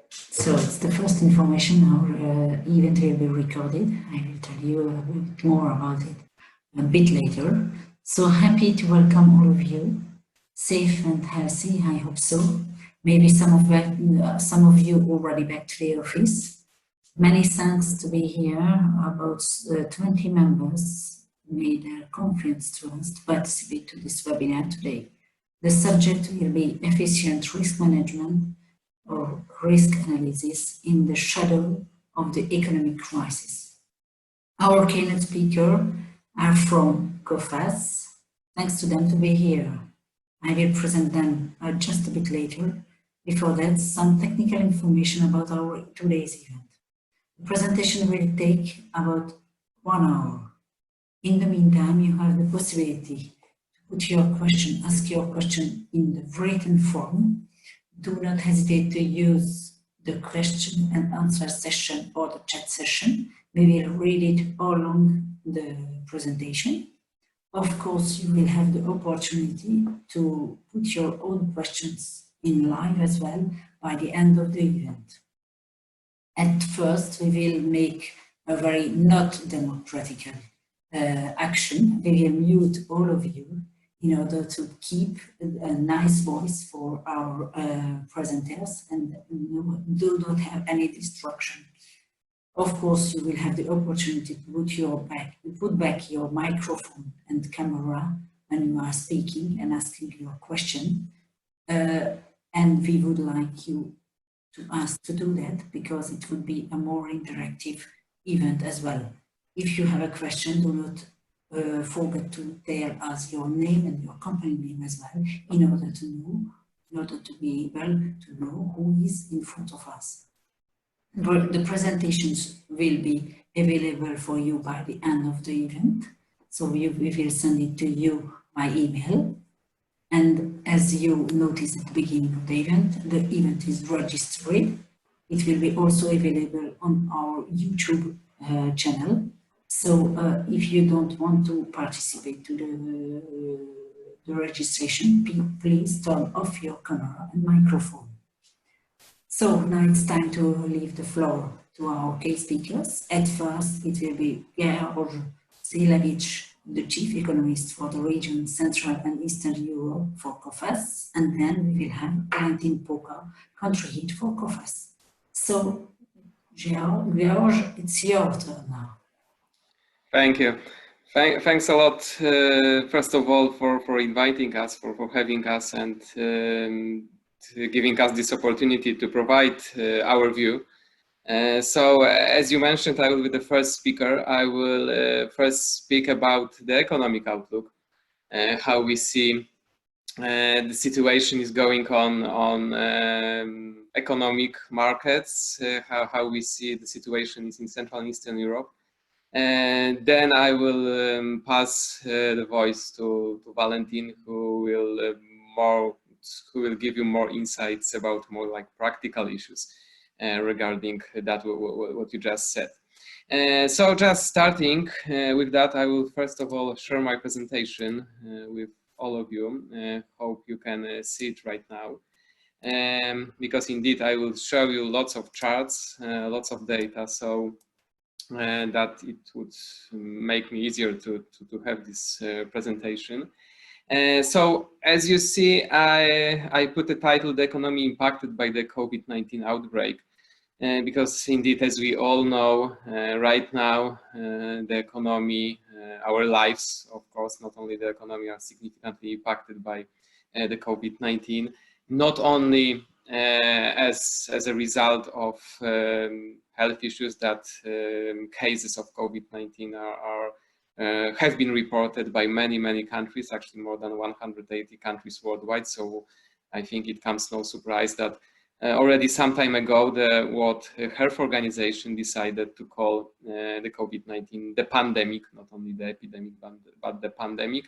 So it's the first information. Our event will be recorded. I will tell you a bit more about it a bit later. So happy to welcome all of you. Safe and healthy, I hope so. Maybe some of you already back to the office. Many thanks to be here. About 20 members made a conference to us to participate to this webinar today. The subject will be efficient risk management or risk analysis in the shadow of the economic crisis. Our keynote speakers are from Coface. Thanks to them to be here. I will present them just a bit later. Before that, some technical information about our today's event. The presentation will take about 1 hour. In the meantime, you have the possibility to put your question, ask your question in the written form. Do not hesitate to use the question and answer session or the chat session. We will read it all along the presentation. Of course, you will have the opportunity to put your own questions in live as well by the end of the event. At first, we will make a very not democratic action. We will mute all of you in order to keep a nice voice for our presenters and do not have any distraction. Of course, you will have the opportunity to put back your microphone and camera when you are speaking and asking your question. And we would like you to ask to do that because it would be a more interactive event as well. If you have a question, do not forget to tell us your name and your company name as well in order to be able to know who is in front of us. The presentations will be available for you by the end of the event. So we will send it to you by email. And as you noticed at the beginning of the event is registered. It will be also available on our YouTube channel. So if you don't want to participate to the registration, please turn off your camera and microphone. So now it's time to leave the floor to our case speakers. At first, it will be Grzegorz, SIELEWICZ, the chief economist for the region Central and Eastern Europe for Coface, and then we will have Valentin PÓKA, country head for Coface. So, Grzegorz, it's your turn now. Thank you. Thanks a lot, first of all, for inviting us, for having us, and giving us this opportunity to provide our view. So, as you mentioned, I will be the first speaker. I will first speak about the economic outlook, how we see the situation is going on economic markets, how we see the situation is in Central and Eastern Europe. And then I will pass the voice to Valentin, who will give you more insights about more like practical issues regarding that what you just said. So just starting with that, I will first of all share my presentation with all of you. Hope you can see it right now, because indeed I will show you lots of charts, lots of data, so that it would make me easier to have this presentation. So as you see, I put the title, "The Economy Impacted by the COVID-19 Outbreak," because indeed, as we all know, right now, the economy, our lives, of course, not only the economy, are significantly impacted by the COVID-19, not only as a result of health issues that cases of COVID-19 have been reported by many countries, actually more than 180 countries worldwide. So I think it comes no surprise that already some time ago, the World Health Organization decided to call the COVID-19 the pandemic, not only the epidemic, but the pandemic.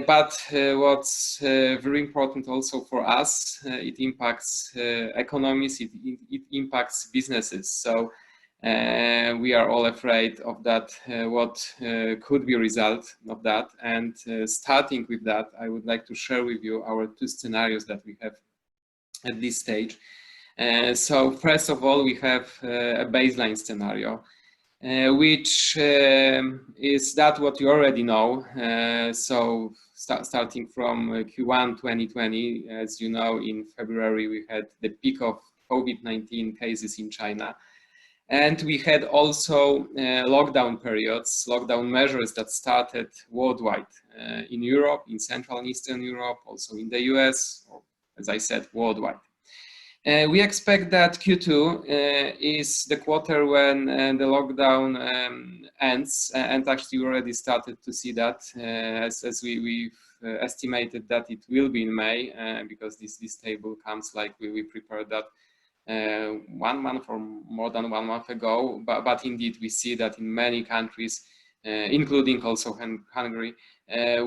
But what's very important also for us, it impacts economies, it impacts businesses. So we are all afraid of that, what could be a result of that. And starting with that, I would like to share with you our two scenarios that we have at this stage. So first of all, we have a baseline scenario, which is that what you already know. So starting from Q1 2020, as you know, in February we had the peak of COVID-19 cases in China. And we had also lockdown periods, lockdown measures that started worldwide, in Europe, in Central and Eastern Europe, also in the US, or as I said, worldwide. We expect that Q2 is the quarter when the lockdown ends, and actually we already started to see that, as we've estimated that it will be in May, because this table comes like we prepared that 1 month or more than 1 month ago, but indeed we see that in many countries, including also Hungary,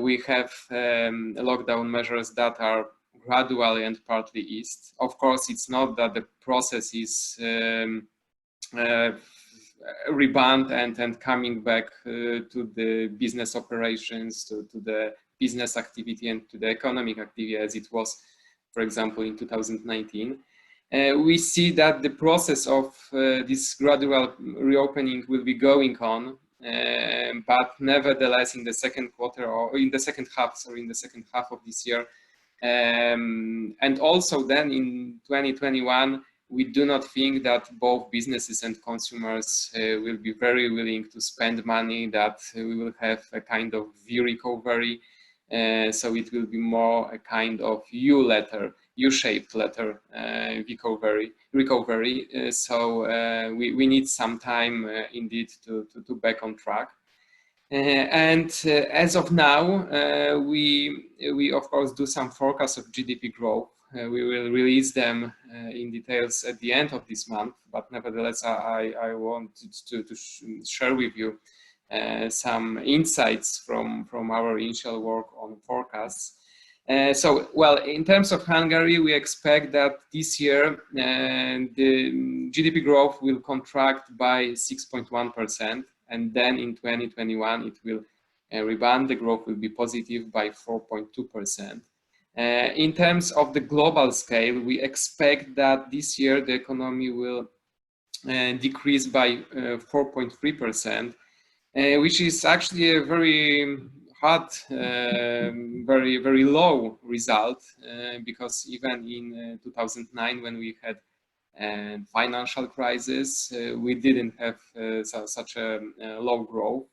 we have lockdown measures that are gradually and partly eased. Of course, it's not that the process is rebound and coming back to the business operations, to the business activity and to the economic activity as it was, for example, in 2019. We see that the process of this gradual reopening will be going on, but nevertheless, in the second quarter or in the second half of this year, and also then in 2021, we do not think that both businesses and consumers will be very willing to spend money, that we will have a kind of V recovery. So it will be more a kind of U-shaped letter recovery. So we need some time indeed to back on track. And as of now, we of course do some forecasts of GDP growth. We will release them in details at the end of this month, but nevertheless, I wanted to share with you some insights from our initial work on forecasts. So, well, in terms of Hungary, we expect that this year the GDP growth will contract by 6.1%, and then in 2021 it will rebound. The growth will be positive by 4.2%. In terms of the global scale, we expect that this year the economy will decrease by 4.3%, which is actually a very hard, very low result, because even in 2009, when we had a financial crisis, we didn't have such a low growth.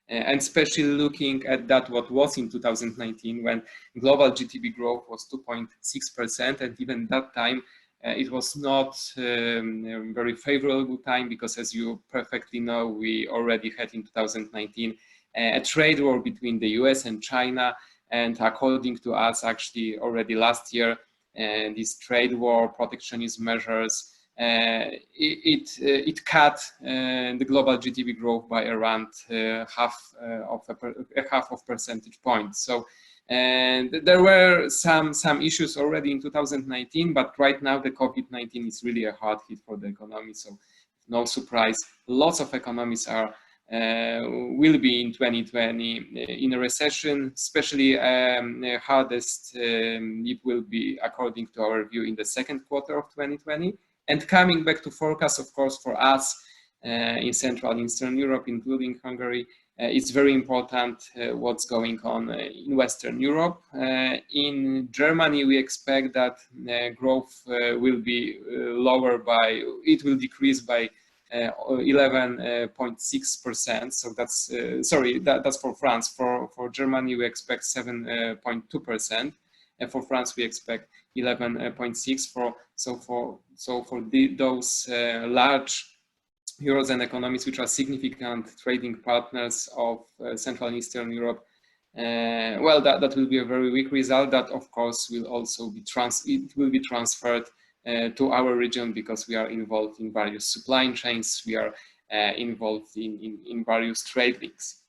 And especially looking at that what was in 2019, when global GDP growth was 2.6%, and even that time it was not a very favorable time, because as you perfectly know, we already had in 2019 a trade war between the US and China, and according to us, actually already last year, this trade war, protectionist measures, it cut the global GDP growth by around half of percentage points. So there were some issues already in 2019, but right now the COVID-19 is really a hard hit for the economy. So no surprise, lots of economies will be in 2020 in a recession. Especially hardest it will be, according to our view, in the second quarter of 2020. And coming back to forecast, of course, for us in Central and Eastern Europe, including Hungary, it's very important what's going on in Western Europe. In Germany, we expect that growth will be it will decrease by 11.6%. So that's, that's for France. For Germany, we expect 7.2%. And for France, we expect 11.6%. For those large Eurozone economies, which are significant trading partners of Central and Eastern Europe, well, that will be a very weak result. That, of course, will also be transferred to our region, because we are involved in various supply chains. We are involved in various trade links.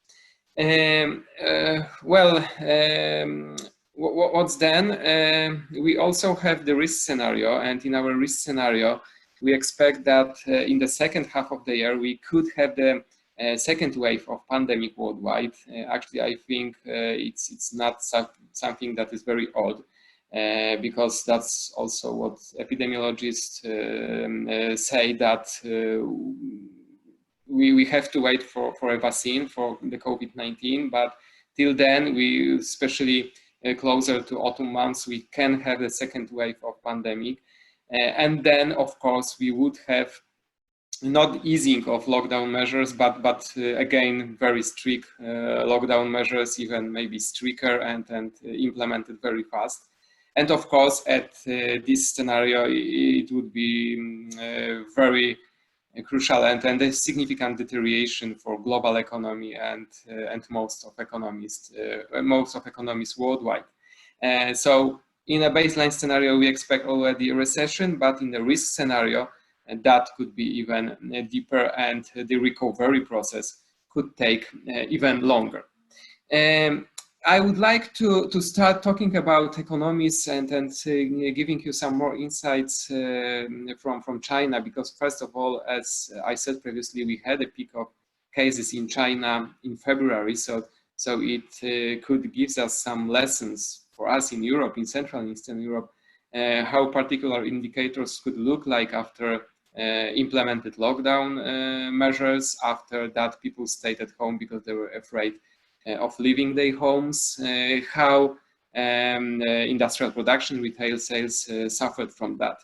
What's then? We also have the risk scenario, and in our risk scenario, we expect that in the second half of the year, we could have the second wave of pandemic worldwide. Actually, I think it's not something that is very odd. because that's also what epidemiologists say, that we have to wait for a vaccine for the COVID-19, but till then, we, especially closer to autumn months, we can have a second wave of pandemic. And then, of course, we would have not easing of lockdown measures, but again, very strict lockdown measures, even maybe stricter and implemented very fast. And of course, at this scenario, it would be very crucial and a significant deterioration for global economy and most of economists worldwide. So in a baseline scenario, we expect already a recession, but in the risk scenario, that could be even deeper, and the recovery process could take even longer. I would like to start talking about economies and giving you some more insights from China, because first of all, as I said previously, we had a peak of cases in China in February, so it could give us some lessons for us in Europe, in Central and Eastern Europe, how particular indicators could look like after implemented lockdown measures. After that, people stayed at home because they were afraid of leaving their homes, how industrial production, retail sales suffered from that.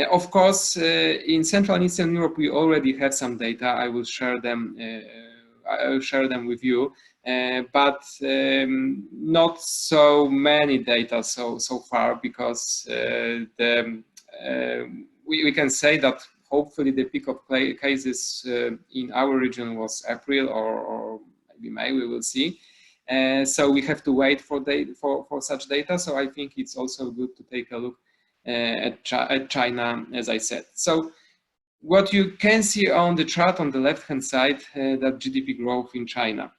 Of course, in Central and Eastern Europe, we already have some data. I will share them with you, but not so many data so far, because we can say that hopefully the peak of cases in our region was April or May, we will see. So we have to wait for such data. So I think it's also good to take a look at China, as I said. So what you can see on the chart on the left-hand side, that GDP growth in China.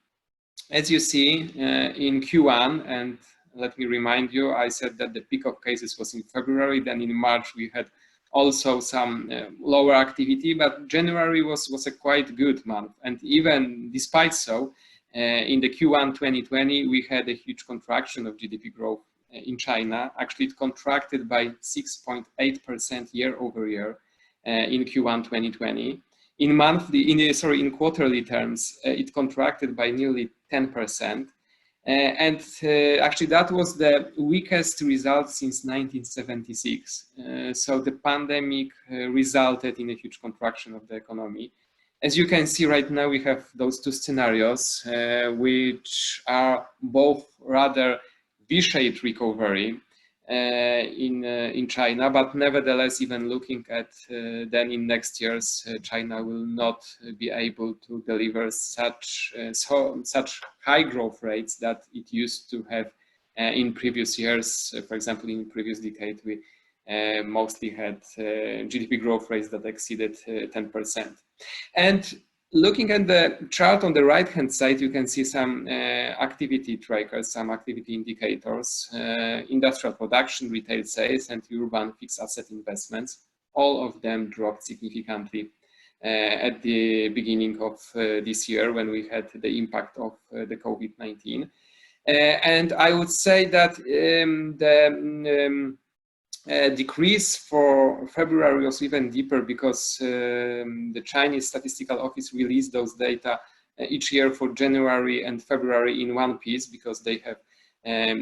As you see in Q1, and let me remind you, I said that the peak of cases was in February. Then in March we had also some lower activity, but January was a quite good month. And even despite so, in the Q1 2020, we had a huge contraction of GDP growth in China. Actually, it contracted by 6.8% year over year in Q1 2020. In quarterly terms, it contracted by nearly 10%. And actually, that was the weakest result since 1976. So the pandemic resulted in a huge contraction of the economy. As you can see right now, we have those two scenarios, which are both rather V-shaped recovery in China, but nevertheless, even looking at then in next years, China will not be able to deliver such high growth rates that it used to have in previous years. For example, in the previous decade, we mostly had GDP growth rates that exceeded 10%. And looking at the chart on the right-hand side, you can see some activity trackers, some activity indicators, industrial production, retail sales, and urban fixed asset investments. All of them dropped significantly at the beginning of this year, when we had the impact of the COVID-19. And I would say that the decrease for February was even deeper, because the Chinese Statistical Office released those data each year for January and February in one piece, because they have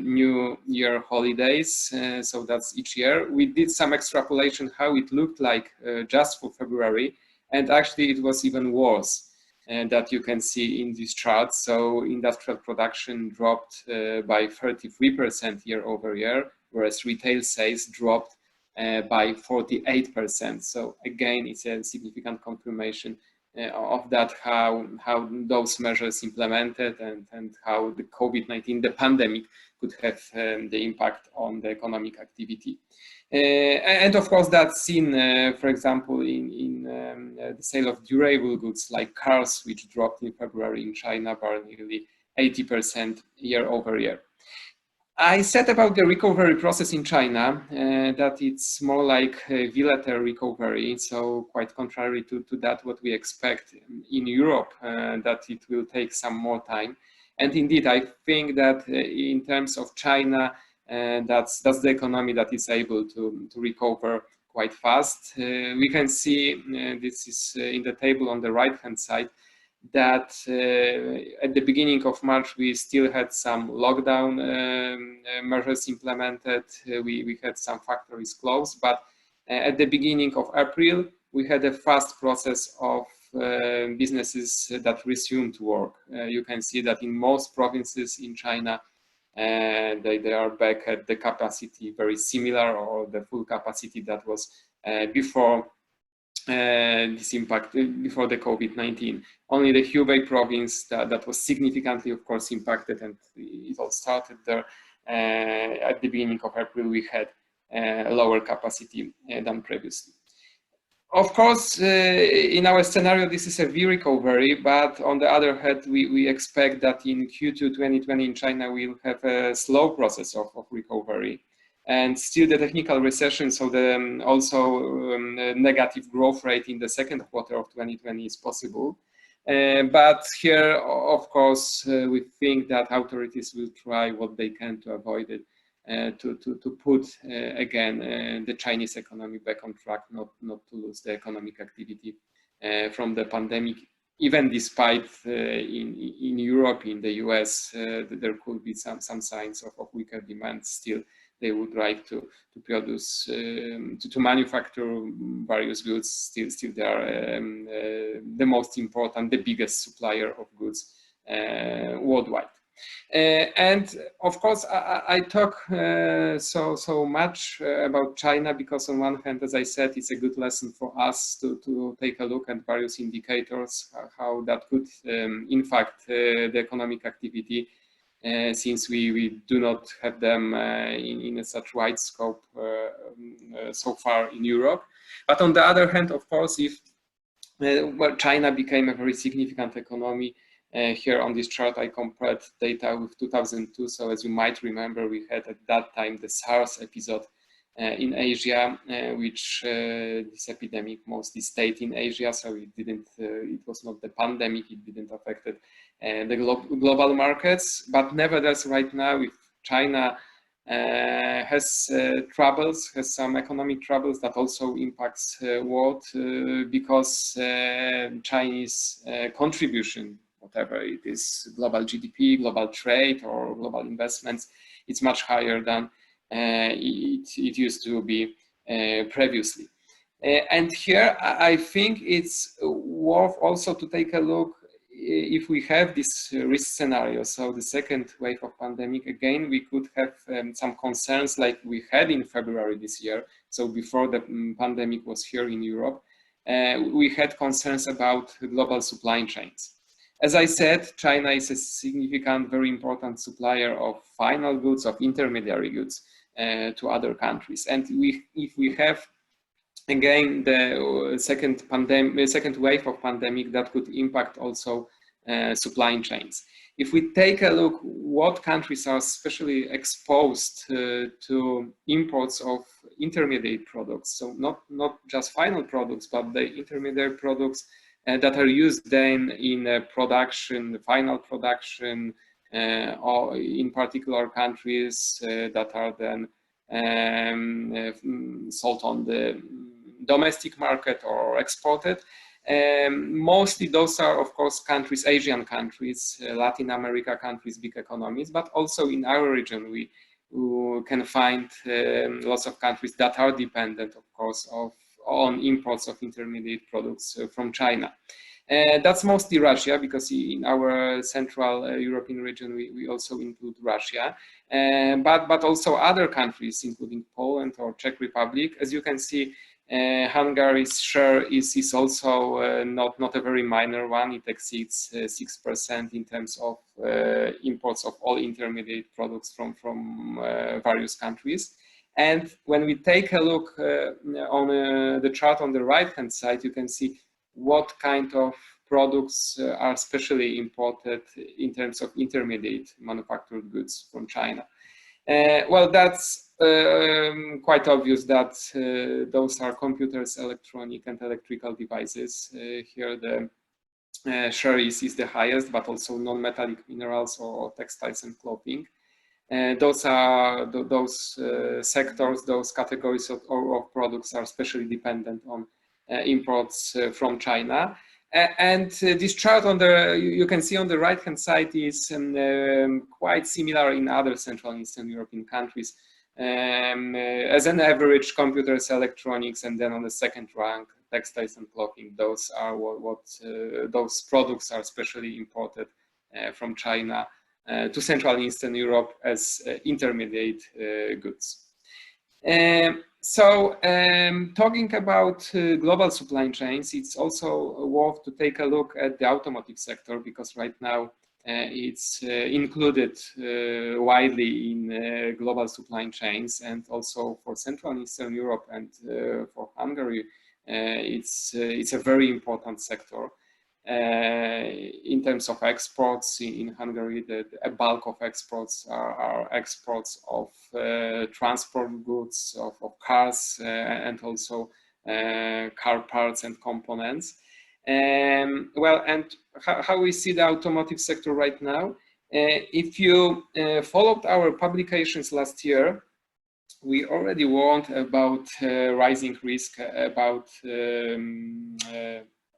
New Year holidays. So that's each year. We did some extrapolation how it looked like just for February, and actually it was even worse that you can see in this chart. So industrial production dropped by 33% year over year, whereas retail sales dropped by 48%. So again, it's a significant confirmation of that, how those measures implemented and how the COVID-19, the pandemic, could have the impact on the economic activity. And of course, that's seen, for example, in the sale of durable goods like cars, which dropped in February in China by nearly 80% year over year. I said about the recovery process in China that it's more like a V-letter recovery, so quite contrary to that what we expect in Europe, that it will take some more time. And indeed, I think that in terms of China, and that's the economy that is able to recover quite fast. We can see, this is in the table on the right-hand side, that at the beginning of March we still had some lockdown measures implemented. We had some factories closed, but at the beginning of April we had a fast process of businesses that resumed work. You can see that in most provinces in China they are back at the capacity very similar or the full capacity that was before this impact, before the COVID-19. Only the Hubei province that was significantly, of course, impacted, and it all started there. At the beginning of April, we had a lower capacity than previously. Of course, in our scenario, this is a V recovery, but on the other hand, we expect that in Q2 2020 in China, we'll have a slow process of recovery. And still the technical recession, so the also negative growth rate in the second quarter of 2020 is possible. But here, of course, we think that authorities will try what they can to avoid it, to put again the Chinese economy back on track, not to lose the economic activity from the pandemic. Even despite in Europe, in the US, there could be some signs of weaker demand still. They would like to produce, to manufacture various goods. Still they are the most important, the biggest supplier of goods worldwide. And of course, I talk so much about China because on one hand, as I said, it's a good lesson for us to take a look at various indicators, how that could impact the economic activity. Since we do not have them in such wide scope so far in Europe. But on the other hand, of course, if well, China became a very significant economy, here on this chart I compared data with 2002. So as you might remember, we had at that time the SARS episode in Asia, which this epidemic mostly stayed in Asia, so it was not the pandemic, it didn't affect the global markets. But nevertheless, right now, if China has troubles, has some economic troubles, that also impacts world because Chinese contribution, whatever it is, global GDP, global trade, or global investments, it's much higher than it used to be previously. And here I think it's worth also to take a look if we have this risk scenario. So the second wave of pandemic, again, we could have some concerns like we had in February this year. So before the pandemic was here in Europe, we had concerns about global supply chains. As I said, China is a significant, very important supplier of final goods, of intermediary goods to other countries. And if we have again the second wave of pandemic, that could impact also supply chains. If we take a look what countries are especially exposed to imports of intermediate products, so not just final products, but the intermediate products that are used then in production, final production, or in particular countries that are then sold on the domestic market or exported. Mostly those are, of course, countries, Asian countries, Latin America countries, big economies, but also in our region we can find lots of countries that are dependent, of course, on imports of intermediate products from China. That's mostly Russia, because in our Central European region we also include Russia, but also other countries, including Poland or Czech Republic. As you can see, Hungary's share is also not a very minor one. It exceeds 6% in terms of imports of all intermediate products from various countries. And when we take a look on the chart on the right-hand side, you can see what kind of products are specially imported in terms of intermediate manufactured goods from China. Well, that's quite obvious that those are computers, electronic and electrical devices. Here the share is the highest, but also non-metallic minerals or textiles and clothing. those are those sectors, those categories of products are especially dependent on imports from China. And this chart on the you can see on the right hand side is quite similar in other Central and Eastern European countries. As an average, computers, electronics, and then on the second rank, textiles and clothing. Those are those products are especially imported from China to Central and Eastern Europe as intermediate goods. Talking about global supply chains, it's also worth to take a look at the automotive sector, because right now it's included widely in global supply chains, and also for Central and Eastern Europe and for Hungary, it's a very important sector. In terms of exports in Hungary, a bulk of exports are exports of transport goods, of cars, and also car parts and components. Well, and how we see the automotive sector right now, if you followed our publications last year, we already warned about rising risk, about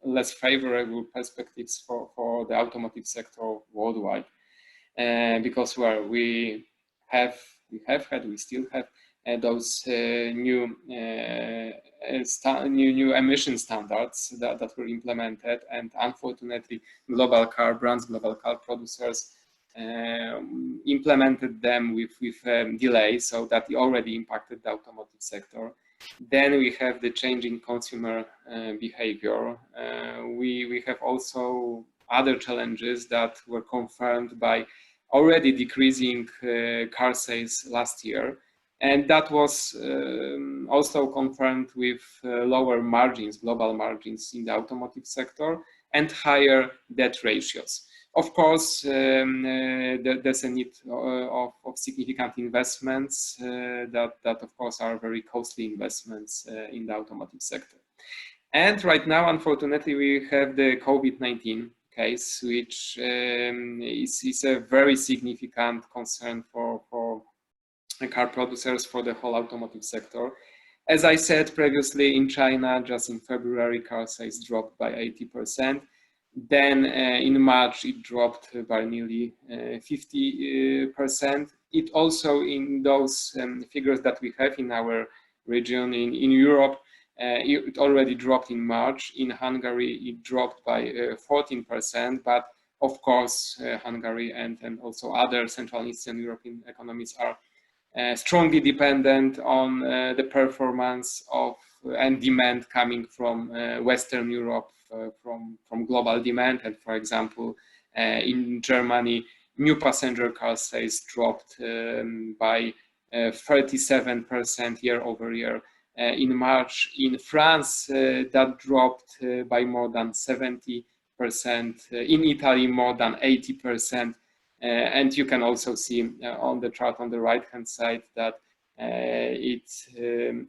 less favorable perspectives for the automotive sector worldwide, because we still have those new emission standards that were implemented, and unfortunately global car brands, global car producers implemented them with delay, so that already impacted the automotive sector. Then we have the changing consumer behavior. We have also other challenges that were confirmed by already decreasing car sales last year. And that was also confirmed with lower margins, global margins in the automotive sector, and higher debt ratios. Of course, there's a need of significant investments that of course are very costly investments in the automotive sector. And right now, unfortunately, we have the COVID-19 case, which is a very significant concern for car producers, for the whole automotive sector. As I said previously, in China, just in February, car sales dropped by 80%. Then in March, it dropped by nearly 50%. It also, in those figures that we have in our region, in Europe, it already dropped in March. In Hungary, it dropped by 14%. But of course, Hungary and also other Central and Eastern European economies are strongly dependent on the performance of and demand coming from Western Europe, from global demand. And for example, in Germany, new passenger car sales dropped by 37% year over year. In March, in France, that dropped by more than 70%. In Italy, more than 80%. And you can also see on the chart on the right-hand side that it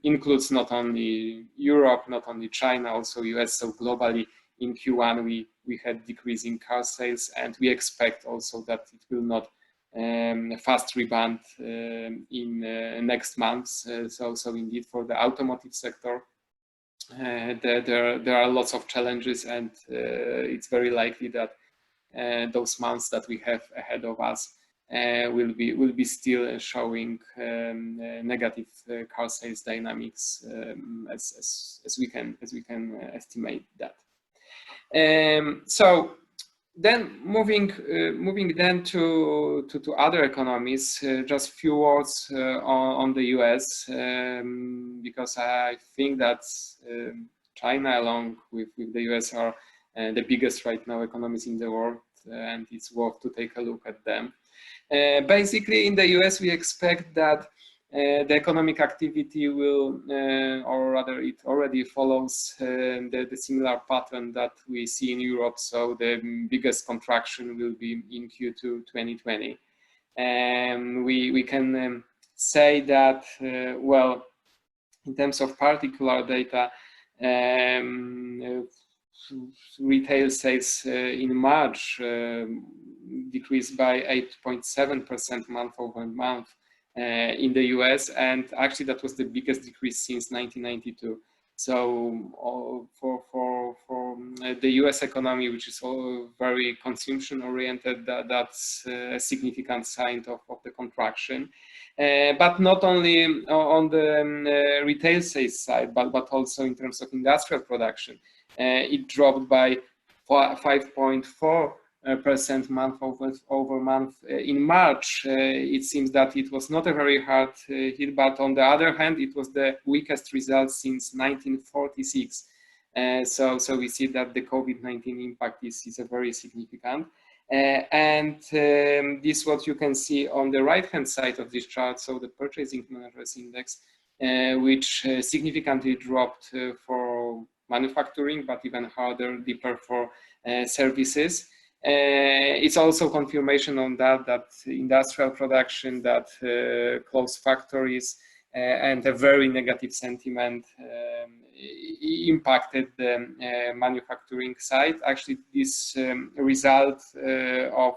includes not only Europe, not only China, also US. So globally, in Q1, we had decreasing car sales, and we expect also that it will not fast rebound in next months. So indeed, for the automotive sector, there are lots of challenges, and it's very likely that those months that we have ahead of us will be still showing negative car sales dynamics as we can estimate that. So then moving then to other economies, just a few words on the US, because I think that China, along with the US, are the biggest right now economies in the world, and it's worth to take a look at them. Basically, in the US, we expect that the economic activity will, or rather it already follows the similar pattern that we see in Europe. So the biggest contraction will be in Q2 2020. We can say that, well, in terms of particular data, retail sales in March decreased by 8.7% month over month in the US, and actually that was the biggest decrease since 1992. So for the US economy, which is all very consumption oriented, that's a significant sign of the contraction. But not only on the retail sales side, but also in terms of industrial production. It dropped by 5.4% month over month. In March, it seems that it was not a very hard hit, but on the other hand, it was the weakest result since 1946. So we see that the COVID-19 impact is a very significant. And this what you can see on the right-hand side of this chart, so the Purchasing Managers Index, which significantly dropped for manufacturing, but even harder, deeper for services. It's also confirmation on that industrial production, that closed factories, and a very negative sentiment impacted the manufacturing side. Actually, this result of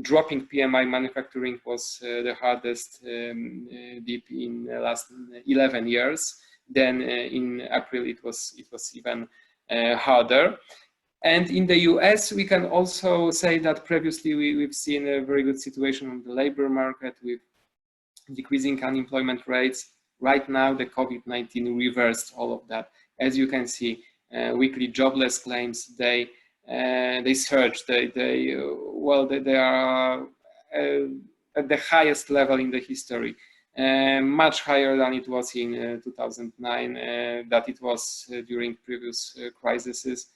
dropping PMI manufacturing was the hardest dip in the last 11 years. Then in April it was even harder. And in the US, we can also say that previously we've seen a very good situation on the labor market with decreasing unemployment rates. Right now, the COVID-19 reversed all of that. As you can see, weekly jobless claims, they surged. They are at the highest level in the history. Much higher than it was in 2009, that it was during previous crises.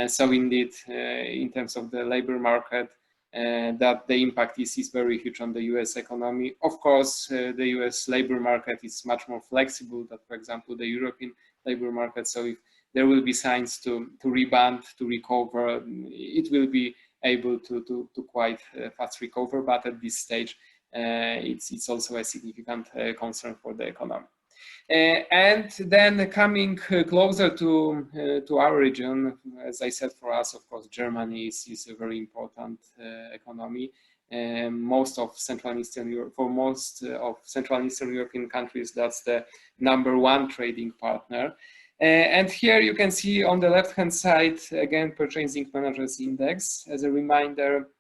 So indeed, in terms of the labor market, that the impact is very huge on the US economy. Of course, the US labor market is much more flexible than, for example, the European labor market. So if there will be signs to rebound, to recover, it will be able to quite fast recover. But at this stage, it's also a significant concern for the economy. And then coming closer to our region, as I said, for us, of course, Germany is a very important economy. Most of Central and Eastern Europe, for most of Central and Eastern European countries, that's the #1 trading partner. And here you can see on the left-hand side, again, Purchasing Managers Index. As a reminder,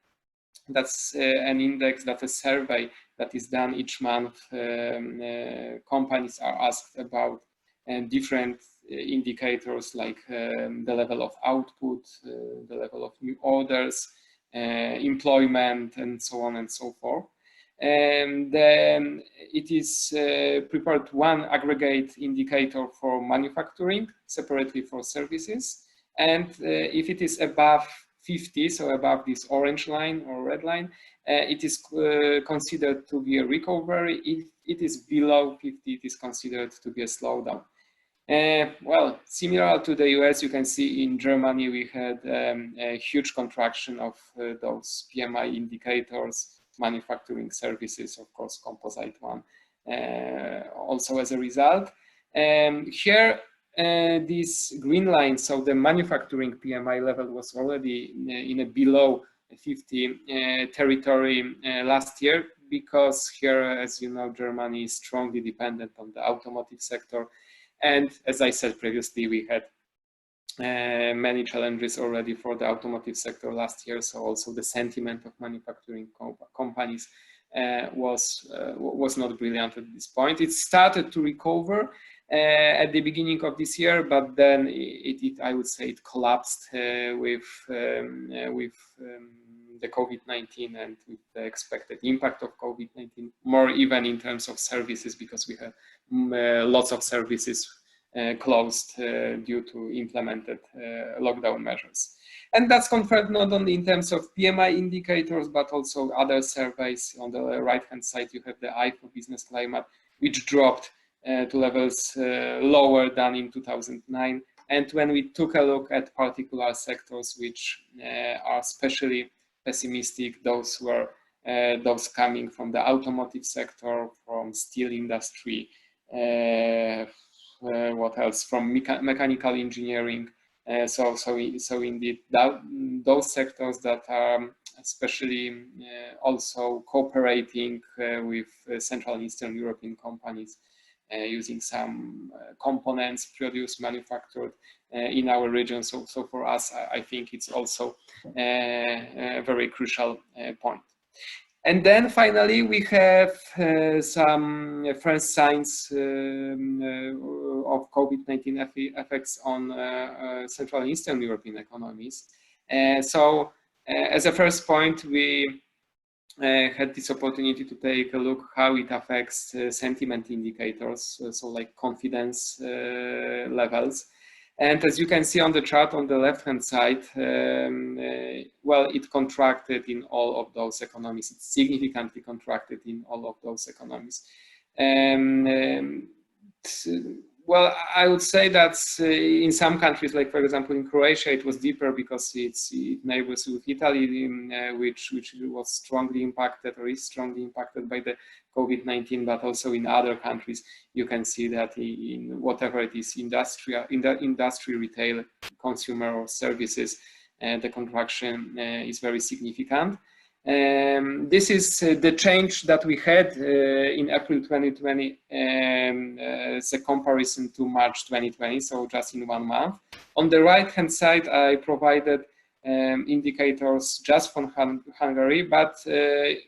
that's an index, that's a survey that is done each month. Companies are asked about different indicators like the level of output, the level of new orders, employment, and so on and so forth. And then it is prepared one aggregate indicator for manufacturing, separately for services. And if it is above 50, so above this orange line or red line, it is considered to be a recovery. If it is below 50, it is considered to be a slowdown. Well, similar to the US, you can see in Germany we had a huge contraction of those PMI indicators, manufacturing, services, of course, composite one, also as a result. Here, this green line, so the manufacturing PMI level was already in a below 50 territory last year, because here, as you know, Germany is strongly dependent on the automotive sector. And as I said previously, we had many challenges already for the automotive sector last year. So also the sentiment of manufacturing companies was not brilliant at this point. It started to recover at the beginning of this year, but then I would say it collapsed with the COVID-19 and with the expected impact of COVID-19, more even in terms of services, because we had lots of services closed due to implemented lockdown measures. And that's confirmed not only in terms of PMI indicators, but also other surveys. On the right-hand side, you have the IFO Business Climate, which dropped to levels lower than in 2009. And when we took a look at particular sectors which are especially pessimistic, those were those coming from the automotive sector, from steel industry, what else, from mechanical engineering, So indeed, those sectors that are especially also cooperating with Central and Eastern European companies using some components produced, manufactured in our region. So for us, I think it's also a very crucial point. And then finally, we have some first signs of COVID-19 effects on Central and Eastern European economies. So as a first point, we had this opportunity to take a look how it affects sentiment indicators, so like confidence levels. And as you can see on the chart on the left-hand side, well, it contracted in all of those economies. It significantly contracted in all of those economies. Well, I would say that in some countries, like for example in Croatia, it was deeper because it neighbors with Italy, which was strongly impacted or is strongly impacted by the COVID-19. But also in other countries, you can see that in whatever it is, industry, retail, consumer or services, the contraction is very significant. This is the change that we had in April 2020 as a comparison to March 2020, so just in 1 month. On the right-hand side, I provided indicators just from Hungary, but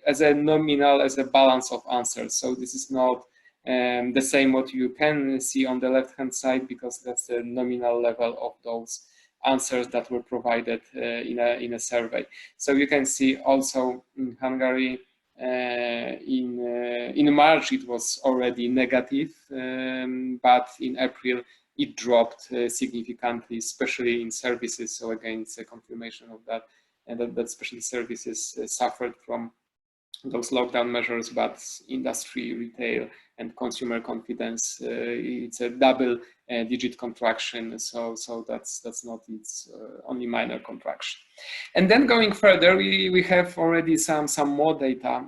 as a nominal, as a balance of answers. So this is not the same what you can see on the left-hand side, because that's the nominal level of those answers that were provided in a survey. So you can see also in Hungary, in March it was already negative, but in April it dropped significantly, especially in services. So again, it's a confirmation of that, and that especially services suffered from those lockdown measures, but industry, retail, and consumer confidence, it's a double-digit contraction. So that's not its only minor contraction. And then going further, we have already some more data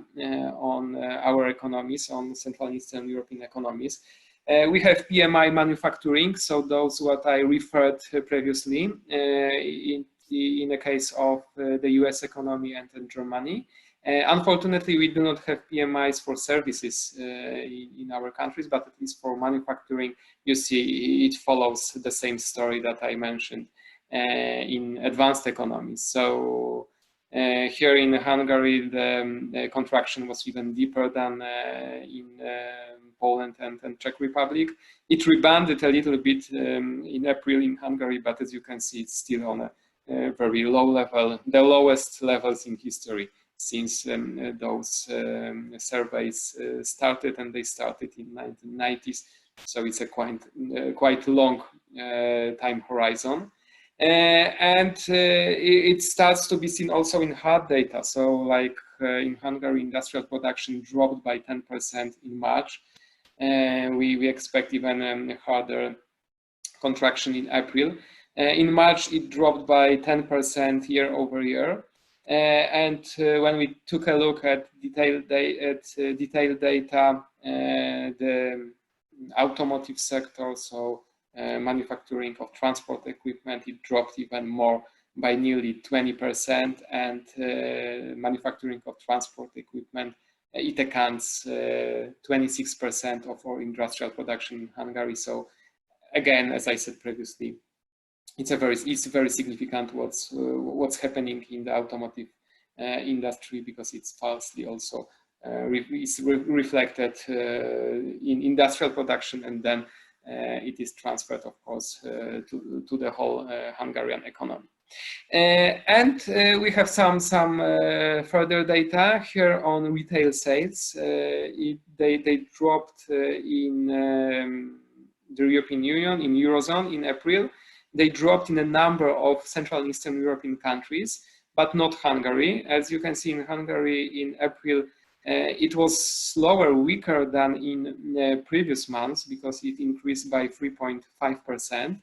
on our economies, on Central and Eastern European economies. We have PMI manufacturing, so those what I referred previously in the case of the US economy and in Germany. Unfortunately, we do not have PMIs for services in our countries, but at least for manufacturing, you see it follows the same story that I mentioned in advanced economies. So here in Hungary, the contraction was even deeper than in Poland and Czech Republic. It rebounded a little bit in April in Hungary, but as you can see, it's still on a very low level, the lowest levels in history since those surveys started, and they started in 1990s. So it's a quite long time horizon. And it starts to be seen also in hard data. So like in Hungary, industrial production dropped by 10% in March. We expect even a harder contraction in April. In March, it dropped by 10% year over year. And when we took a look at detailed data, the automotive sector, so manufacturing of transport equipment, it dropped even more by nearly 20%, and manufacturing of transport equipment, it accounts 26% of our industrial production in Hungary. So again, as I said previously, it's very significant what's happening in the automotive industry, because it's falsely also reflected in industrial production, and then it is transferred, of course, to the whole Hungarian economy. And we have some further data here on retail sales. They dropped in the European Union, in Eurozone, in April. They dropped in a number of Central and Eastern European countries, but not Hungary. As you can see in Hungary in April, it was slower, weaker than in previous months, because it increased by 3.5%.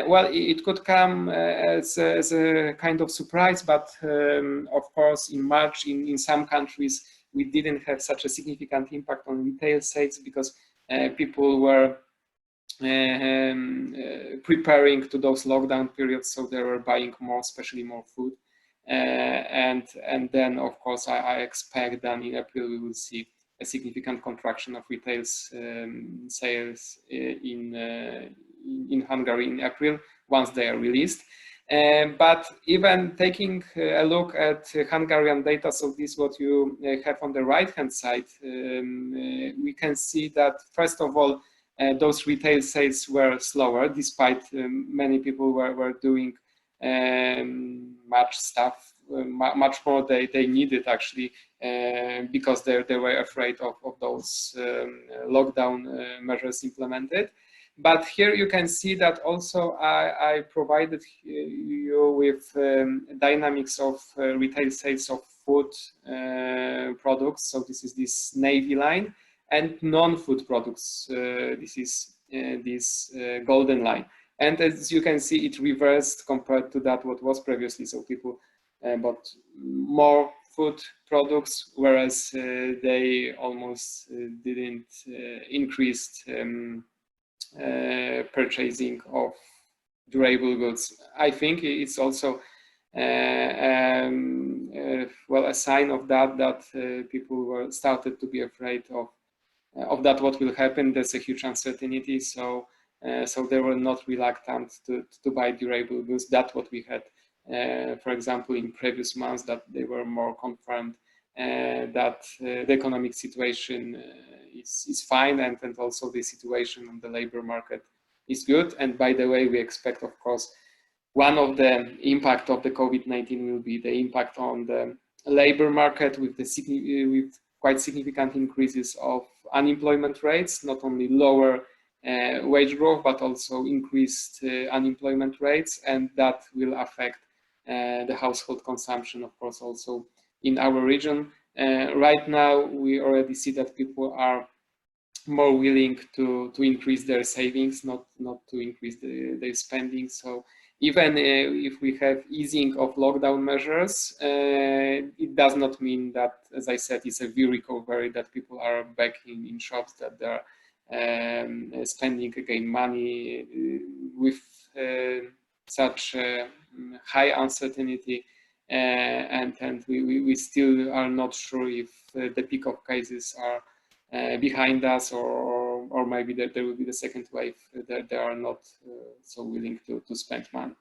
Well, it could come as a kind of surprise, but of course in March in some countries we didn't have such a significant impact on retail sales, because people were preparing to those lockdown periods, so they were buying more, especially more food. And then, of course, I expect that in April we will see a significant contraction of retail sales in Hungary in April once they are released. But even taking a look at Hungarian data, so this is what you have on the right-hand side, we can see that, first of all, those retail sales were slower, despite many people were doing much stuff, much more they needed actually, because they were afraid of those lockdown measures implemented. But here you can see that also I provided you with dynamics of retail sales of food products. So this is this navy line, and non-food products. This is this golden line. And as you can see, it reversed compared to that what was previously. So people bought more food products, whereas they almost didn't increase purchasing of durable goods. I think it's also well, a sign of that people started to be afraid of that what will happen. There's a huge uncertainty, so they were not reluctant to buy durable goods. That's what we had, for example, in previous months, that they were more confirmed that the economic situation is fine, and also the situation on the labor market is good. And by the way, we expect, of course, one of the impact of the COVID-19 will be the impact on the labor market with quite significant increases of unemployment rates, not only lower wage growth, but also increased unemployment rates, and that will affect the household consumption, of course, also in our region. Right now, we already see that people are more willing to increase their savings, not to increase their spending. So even if we have easing of lockdown measures, it does not mean that, as I said, it's a V-recovery, that people are back in shops, that they're spending again money with such high uncertainty, and we still are not sure if the peak of cases are behind us, or maybe that there will be the second wave, that they are not so willing to spend money.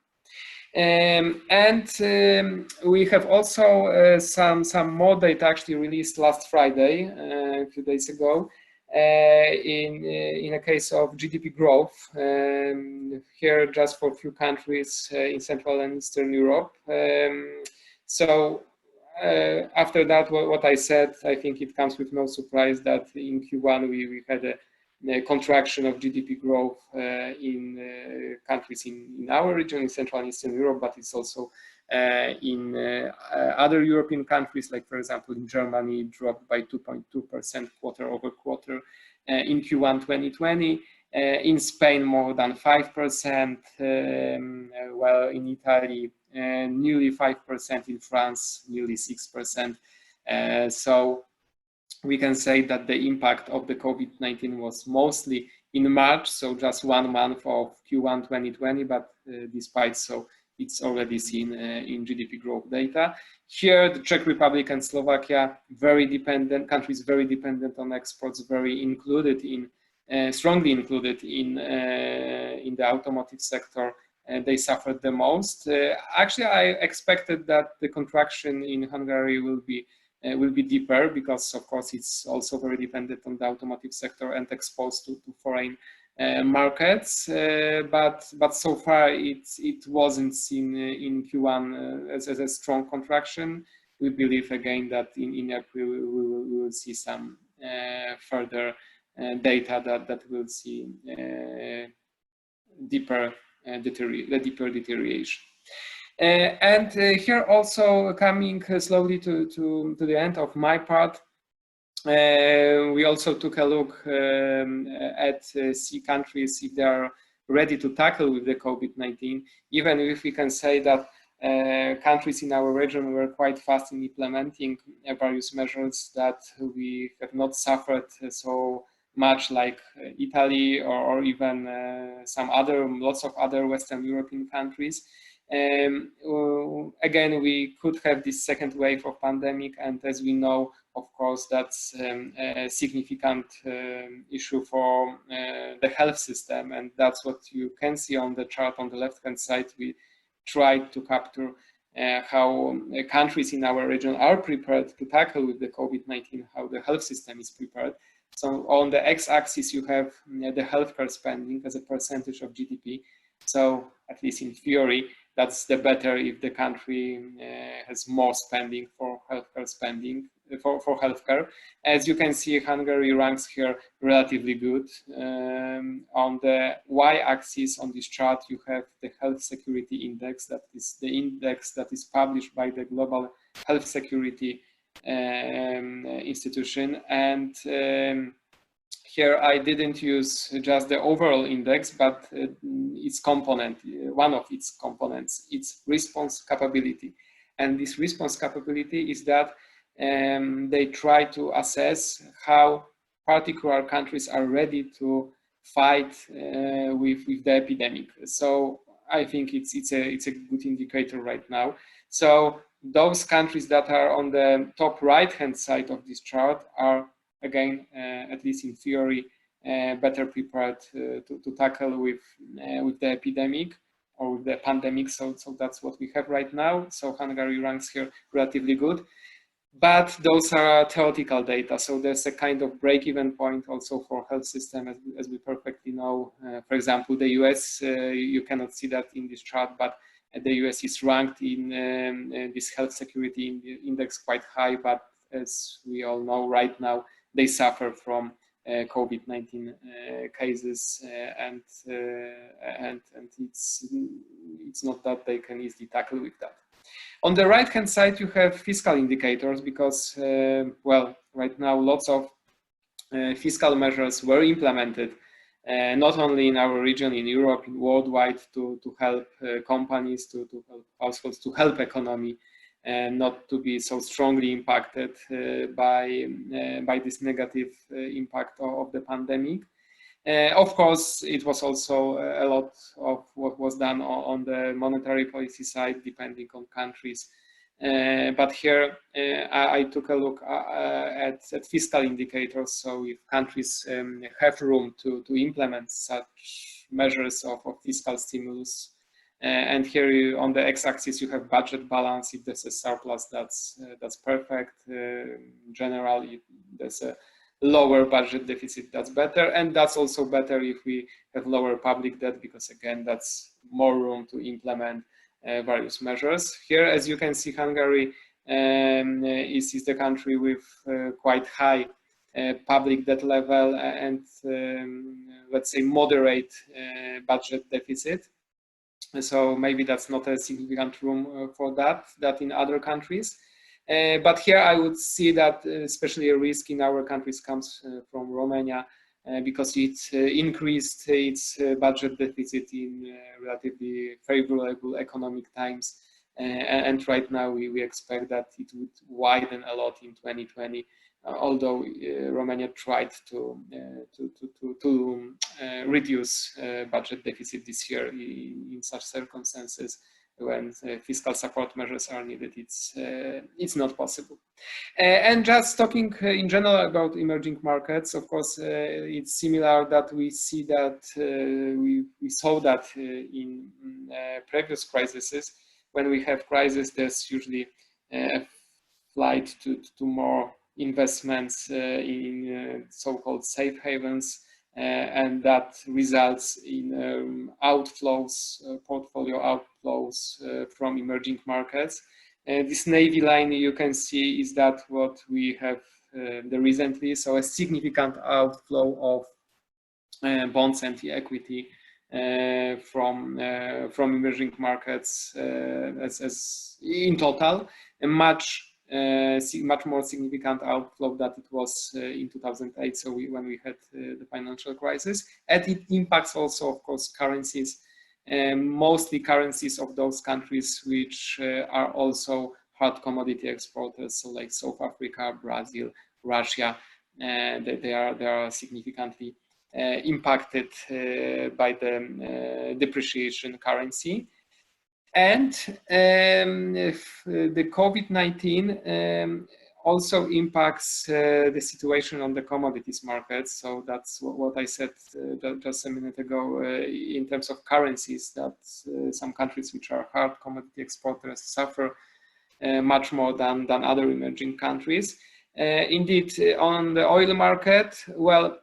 And we have also some more data actually released last Friday, a few days ago, in a case of GDP growth, here just for a few countries in Central and Eastern Europe. So after that, what I said, I think it comes with no surprise that in Q1 we had a contraction of GDP growth in countries in our region, in Central and Eastern Europe, but it's also in other European countries, like for example in Germany, it dropped by 2.2% quarter-over-quarter in Q1 2020. In Spain, more than 5%, well, in Italy, nearly 5%, in France, nearly 6%. So we can say that the impact of the COVID-19 was mostly in March, so just 1 month of Q1 2020, but despite so, it's already seen in GDP growth data. Here, the Czech Republic and Slovakia, very dependent countries, very dependent on exports, very included in, strongly included in the automotive sector. They suffered the most. Actually, I expected that the contraction in Hungary will be deeper, because of course it's also very dependent on the automotive sector and exposed to foreign markets, but so far it wasn't seen in Q1 as a strong contraction. We believe again that in April we will see some further data that will see deeper deterioration. And here also, coming slowly to the end of my part, we also took a look at countries, if they are ready to tackle with the COVID-19, even if we can say that countries in our region were quite fast in implementing various measures, that we have not suffered so much like Italy or even lots of other Western European countries. Again, we could have this second wave of pandemic, and as we know, of course, that's a significant issue for the health system, and that's what you can see on the chart on the left-hand side. We tried to capture how countries in our region are prepared to tackle with the COVID-19, how the health system is prepared. So on the x-axis, you have the healthcare spending as a percentage of GDP. So at least in theory, that's the better if the country has more spending for healthcare for healthcare. As you can see, Hungary ranks here relatively good. On the y-axis on this chart, you have the health security index. That is the index that is published by the Global Health Security Institution. And here I didn't use just the overall index, but its component, one of its components, its response capability. And this response capability is that they try to assess how particular countries are ready to fight with the epidemic. So I think it's a good indicator right now. So those countries that are on the top right-hand side of this chart are, again, at least in theory, better prepared to tackle with the epidemic or with the pandemic. So that's what we have right now. So Hungary ranks here relatively good. But those are theoretical data. So there's a kind of break-even point also for health system, as we perfectly know. For example, the US, you cannot see that in this chart, but the US is ranked in this health security index quite high. But as we all know right now, they suffer from COVID-19 cases, and it's not that they can easily tackle with that. On the right-hand side, you have fiscal indicators because, well, right now lots of fiscal measures were implemented, not only in our region, in Europe, worldwide, to help companies, to help households, to help economy, and not to be so strongly impacted by this negative impact of the pandemic. Of course, it was also a lot of what was done on the monetary policy side, depending on countries. But here I took a look at fiscal indicators. So if countries have room to implement such measures of fiscal stimulus, and here on the x-axis you have budget balance. If there's a surplus, that's perfect. Generally, there's a lower budget deficit, that's better, and that's also better if we have lower public debt, because again, that's more room to implement various measures. Here, as you can see, Hungary is the country with quite high public debt level and let's say moderate budget deficit. So maybe that's not a significant room for that in other countries. But here I would see that especially a risk in our countries comes from Romania, because it increased its budget deficit in relatively favorable economic times. And right now we expect that it would widen a lot in 2020, although Romania tried to reduce budget deficit this year in such circumstances. When fiscal support measures are needed, it's not possible. And just talking in general about emerging markets, of course, it's similar that we see that we saw that in previous crises. When we have crisis, there's usually a flight to more investments in so-called safe havens. And that results in outflows, portfolio outflows from emerging markets. This navy line you can see is that what we have recently, so a significant outflow of bonds and equity from emerging markets as in total, a much more significant outflow that it was in 2008, so when we had the financial crisis. And it impacts also, of course, currencies, mostly currencies of those countries which are also hard commodity exporters, so like South Africa, Brazil, Russia. they are significantly impacted by the depreciation currency. And the COVID-19 also impacts the situation on the commodities market. So that's what I said just a minute ago in terms of currencies, that some countries which are hard commodity exporters suffer much more than other emerging countries. Indeed, on the oil market, well,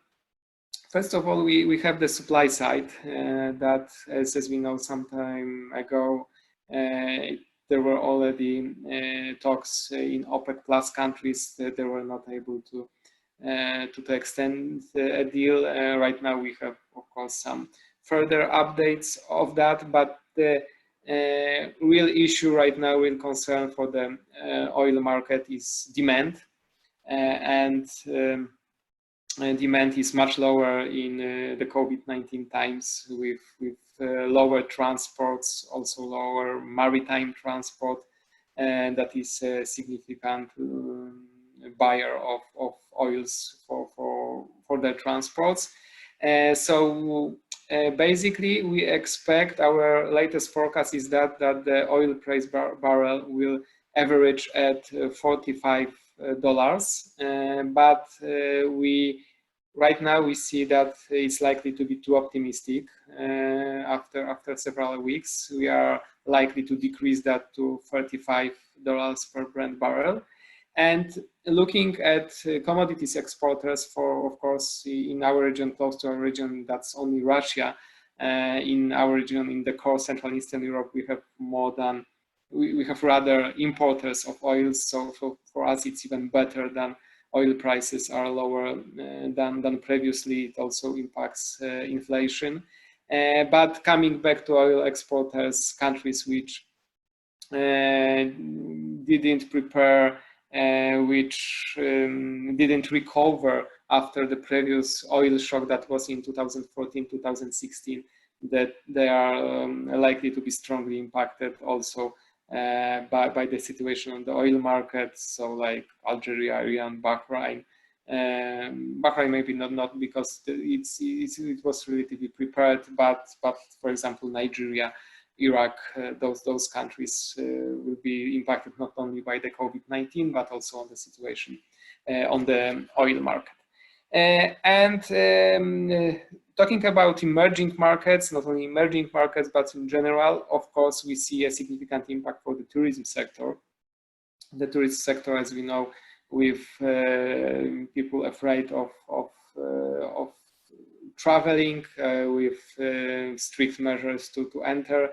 first of all, we have the supply side that, as we know, some time ago, there were already talks in OPEC plus countries that they were not able to extend a deal. Right now, we have, of course, some further updates of that, but the real issue right now, real concern for the oil market is demand, and demand is much lower in the COVID-19 times, with lower transports, also lower maritime transport, and that is a significant buyer of oils for their transports. So basically, we expect, our latest forecast is that the oil price barrel will average at $45, but right now we see that it's likely to be too optimistic. After several weeks, we are likely to decrease that to $35 per Brent barrel. And looking at commodities exporters, of course, in our region, close to our region, that's only Russia. In our region, in the core Central and Eastern Europe, we have we have rather importers of oils. So for us, it's even better than oil prices are lower than previously. It also impacts inflation. But coming back to oil exporters, countries which didn't prepare, which didn't recover after the previous oil shock that was in 2014-2016, that they are likely to be strongly impacted also by the situation on the oil market. So like Algeria, Iran, Bahrain. Bahrain maybe not because it was relatively prepared, but for example Nigeria, Iraq, those countries will be impacted not only by the COVID-19 but also on the situation on the oil market. Talking about emerging markets, not only emerging markets but in general, of course, we see a significant impact for the tourism sector. The tourism sector, as we know, with people afraid of traveling, with strict measures to enter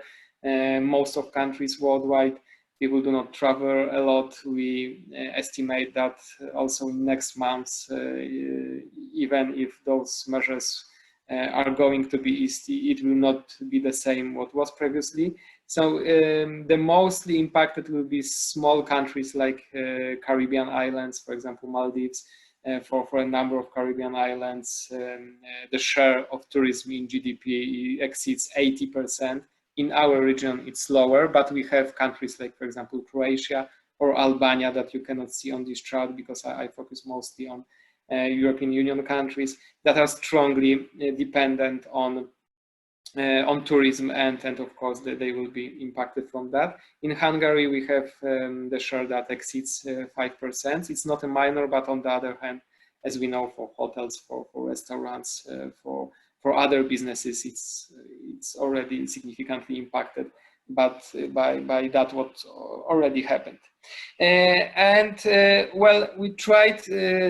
most of countries worldwide. People do not travel a lot. We estimate that also in next months, even if those measures are going to be easy, it will not be the same what was previously. So the mostly impacted will be small countries like Caribbean islands, for example, Maldives. For a number of Caribbean islands, the share of tourism in GDP exceeds 80%. In our region, it's lower, but we have countries like, for example, Croatia or Albania that you cannot see on this chart because I focus mostly on European Union countries that are strongly dependent on tourism, and of course they will be impacted from that. In Hungary, we have the share that exceeds 5%. It's not a minor, but on the other hand, as we know, for hotels, for restaurants, for other businesses, it's already significantly impacted, but by that what already happened. Well, we tried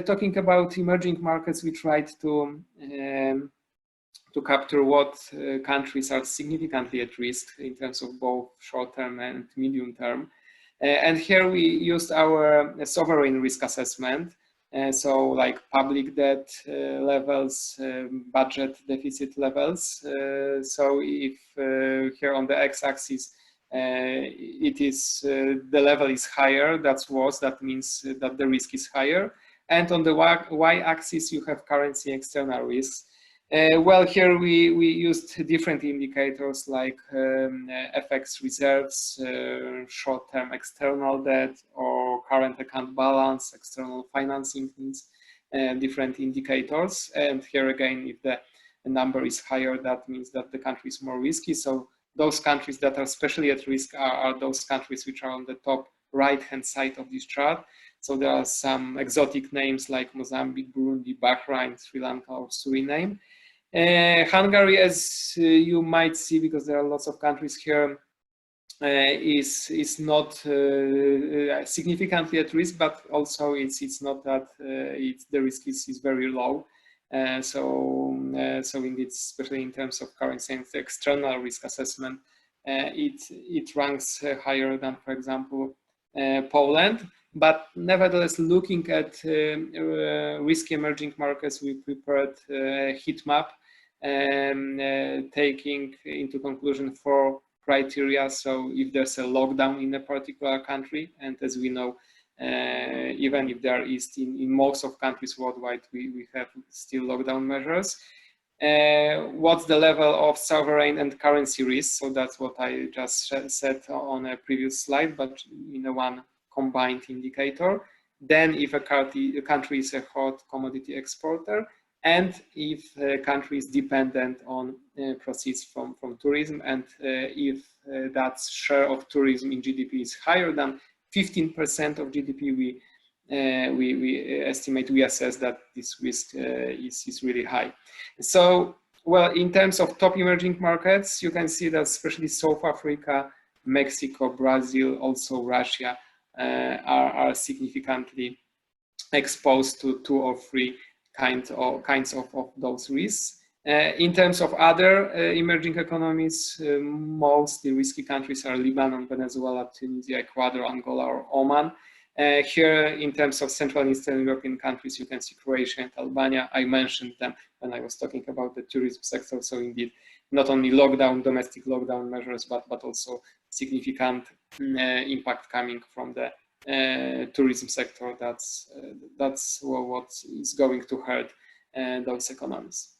talking about emerging markets. We tried to capture what countries are significantly at risk in terms of both short-term and medium-term. And here we used our sovereign risk assessment. So like public debt levels, budget deficit levels. So if here on the x-axis, it is the level is higher, that's worse, that means that the risk is higher. And on the y-axis, you have currency external risks. Well, here we used different indicators like FX reserves, short-term external debt, or current account balance, external financing needs. different indicators. And here again, if the number is higher, that means that the country is more risky. So those countries that are especially at risk are those countries which are on the top right-hand side of this chart. So there are some exotic names like Mozambique, Burundi, Bahrain, Sri Lanka, or Suriname. Hungary, as you might see, because there are lots of countries here, is not significantly at risk, but also it's not that the risk is very low. So indeed, especially in terms of currency and external risk assessment, it ranks higher than, for example, Poland. But nevertheless, looking at risky emerging markets, we prepared a heat map, taking into conclusion 4 criteria. So if there's a lockdown in a particular country, and as we know, even if there is in most of countries worldwide, we have still lockdown measures. What's the level of sovereign and currency risk? So that's what I just said on a previous slide, but in a one combined indicator. Then if a country is a hot commodity exporter, and if a country is dependent on proceeds from tourism, and if that share of tourism in GDP is higher than 15% of GDP, we estimate, we assess that this risk is really high. So, well, in terms of top emerging markets, you can see that especially South Africa, Mexico, Brazil, also Russia are significantly exposed to 2 or 3 kinds of those risks. In terms of other emerging economies, mostly risky countries are Lebanon, Venezuela, Tunisia, Ecuador, Angola, or Oman. Here, in terms of Central and Eastern European countries, you can see Croatia and Albania. I mentioned them when I was talking about the tourism sector. So indeed, not only domestic lockdown measures, but also significant impact coming from the tourism sector. That's what is going to hurt those economies.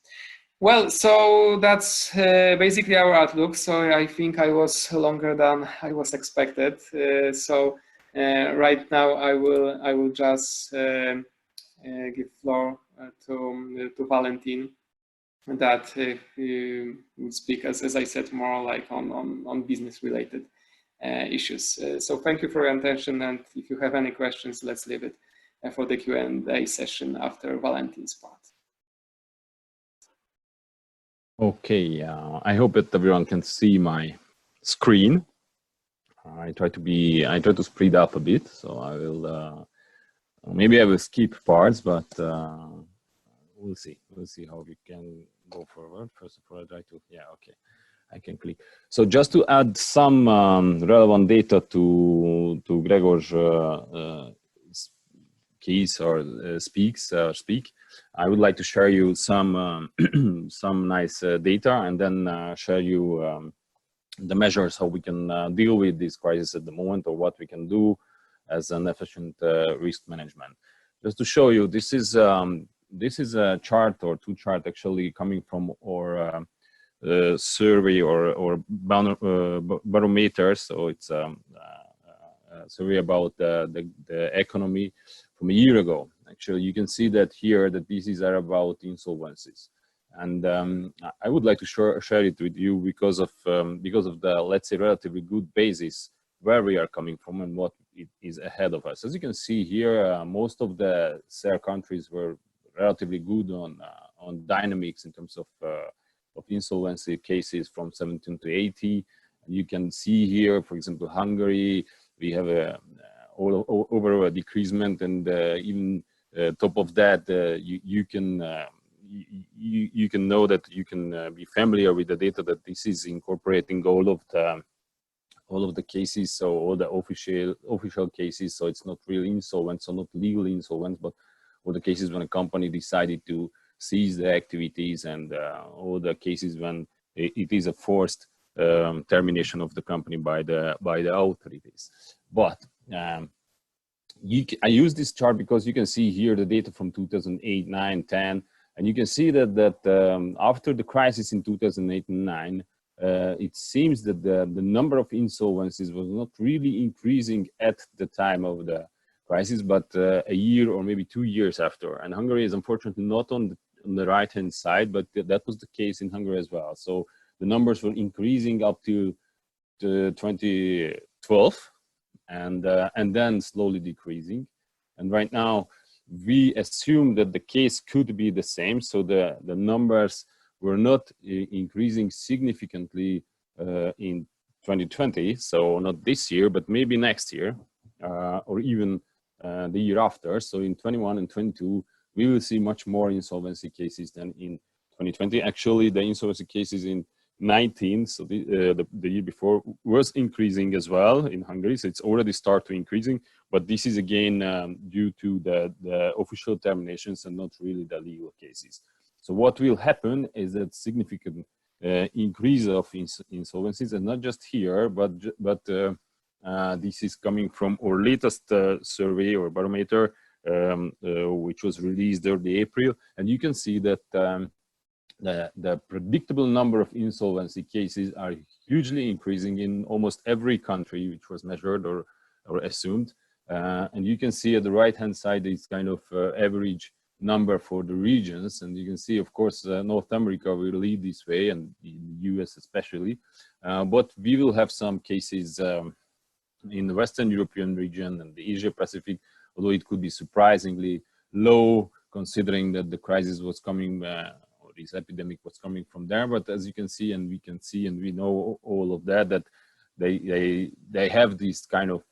Well, so that's basically our outlook. So I think I was longer than I was expected. Right now I will just give floor to Valentin, that will speak, as I said, more like on business related issues. So thank you for your attention, and if you have any questions, let's leave it for the Q&A session after Valentin's part. Okay, I hope that everyone can see my screen. I try to speed up a bit, so I will maybe I will skip parts, but we'll see how we can go forward. First of all, I try to, okay, I can click. So just to add some relevant data to Grzegorz case or speak, I would like to share you some some nice data, and then share you the measures how we can deal with this crisis at the moment, or what we can do as an efficient risk management. Just to show you, this is a chart, or 2 charts actually, coming from our survey or barometer. So it's a survey about the economy from a year ago. Actually, you can see that here that these are about insolvencies, and I would like to share it with you because of the, let's say, relatively good basis where we are coming from and what is ahead of us. As you can see here, most of the SAAR countries were relatively good on dynamics in terms of insolvency cases from 17 to 80. You can see here, for example, Hungary, we have a overall a decreasement, and even top of that, you can know that you can be familiar with the data that this is incorporating all of the cases, so all the official cases. So it's not really insolvent, so not legal insolvent, but all the cases when a company decided to cease the activities, and all the cases when it is a forced termination of the company by the authorities. But I use this chart because you can see here the data from 2008, 9, 10, and you can see that after the crisis in 2008 and 9, it seems that the number of insolvencies was not really increasing at the time of the crisis, but a year or maybe 2 years after. And Hungary is unfortunately not on the right-hand side, but that was the case in Hungary as well. So the numbers were increasing up to 2012, and then slowly decreasing. And right now, we assume that the case could be the same. So the numbers were not increasing significantly in 2020. So not this year, but maybe next year, or even the year after. So in 21 and 22, we will see much more insolvency cases than in 2020. Actually, the insolvency cases in 19, so the year before, was increasing as well in Hungary. So it's already started increasing, but this is again due to the official terminations and not really the legal cases. So what will happen is that significant increase of insolvencies, and not just here, but this is coming from our latest survey or barometer, which was released early April, and you can see that the predictable number of insolvency cases are hugely increasing in almost every country which was measured or assumed. And you can see at the right-hand side, this kind of average number for the regions. And you can see, of course, North America will lead this way, and the US especially. But we will have some cases in the Western European region and the Asia Pacific, although it could be surprisingly low considering that the crisis was coming, or this epidemic was coming from there. But as you can see, and we can see, and we know all of that, that they have these kind of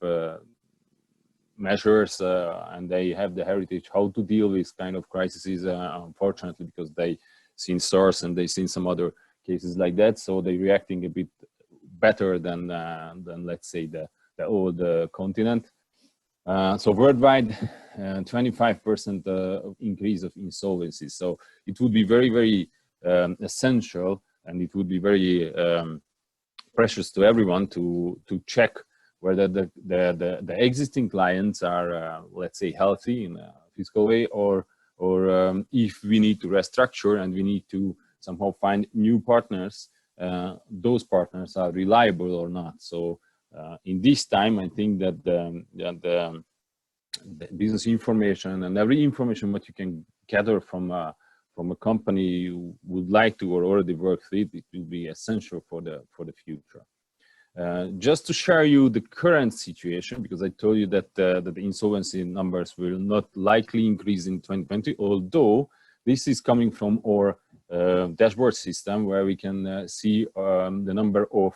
measures, and they have the heritage how to deal with kind of crises, unfortunately, because they seen SARS and they seen some other cases like that, so they're reacting a bit better than let's say the old continent. So worldwide, 25% increase of insolvencies. So it would be very, very essential, and it would be very precious to everyone to check whether the existing clients are, let's say, healthy in a fiscal way, or if we need to restructure and we need to somehow find new partners, those partners are reliable or not. So in this time, I think that the business information and every information that you can gather from a company you would like to or already work with, it will be essential for the future. Just to share you the current situation, because I told you that the insolvency numbers will not likely increase in 2020, although this is coming from our dashboard system, where we can see the number of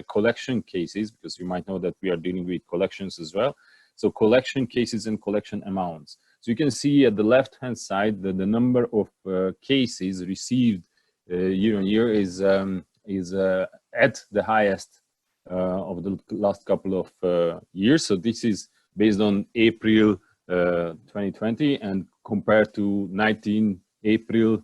collection cases, because you might know that we are dealing with collections as well. So collection cases and collection amounts. So you can see at the left-hand side that the number of cases received year on year is at the highest of the last couple of years. So this is based on April 2020 and compared to 19 April's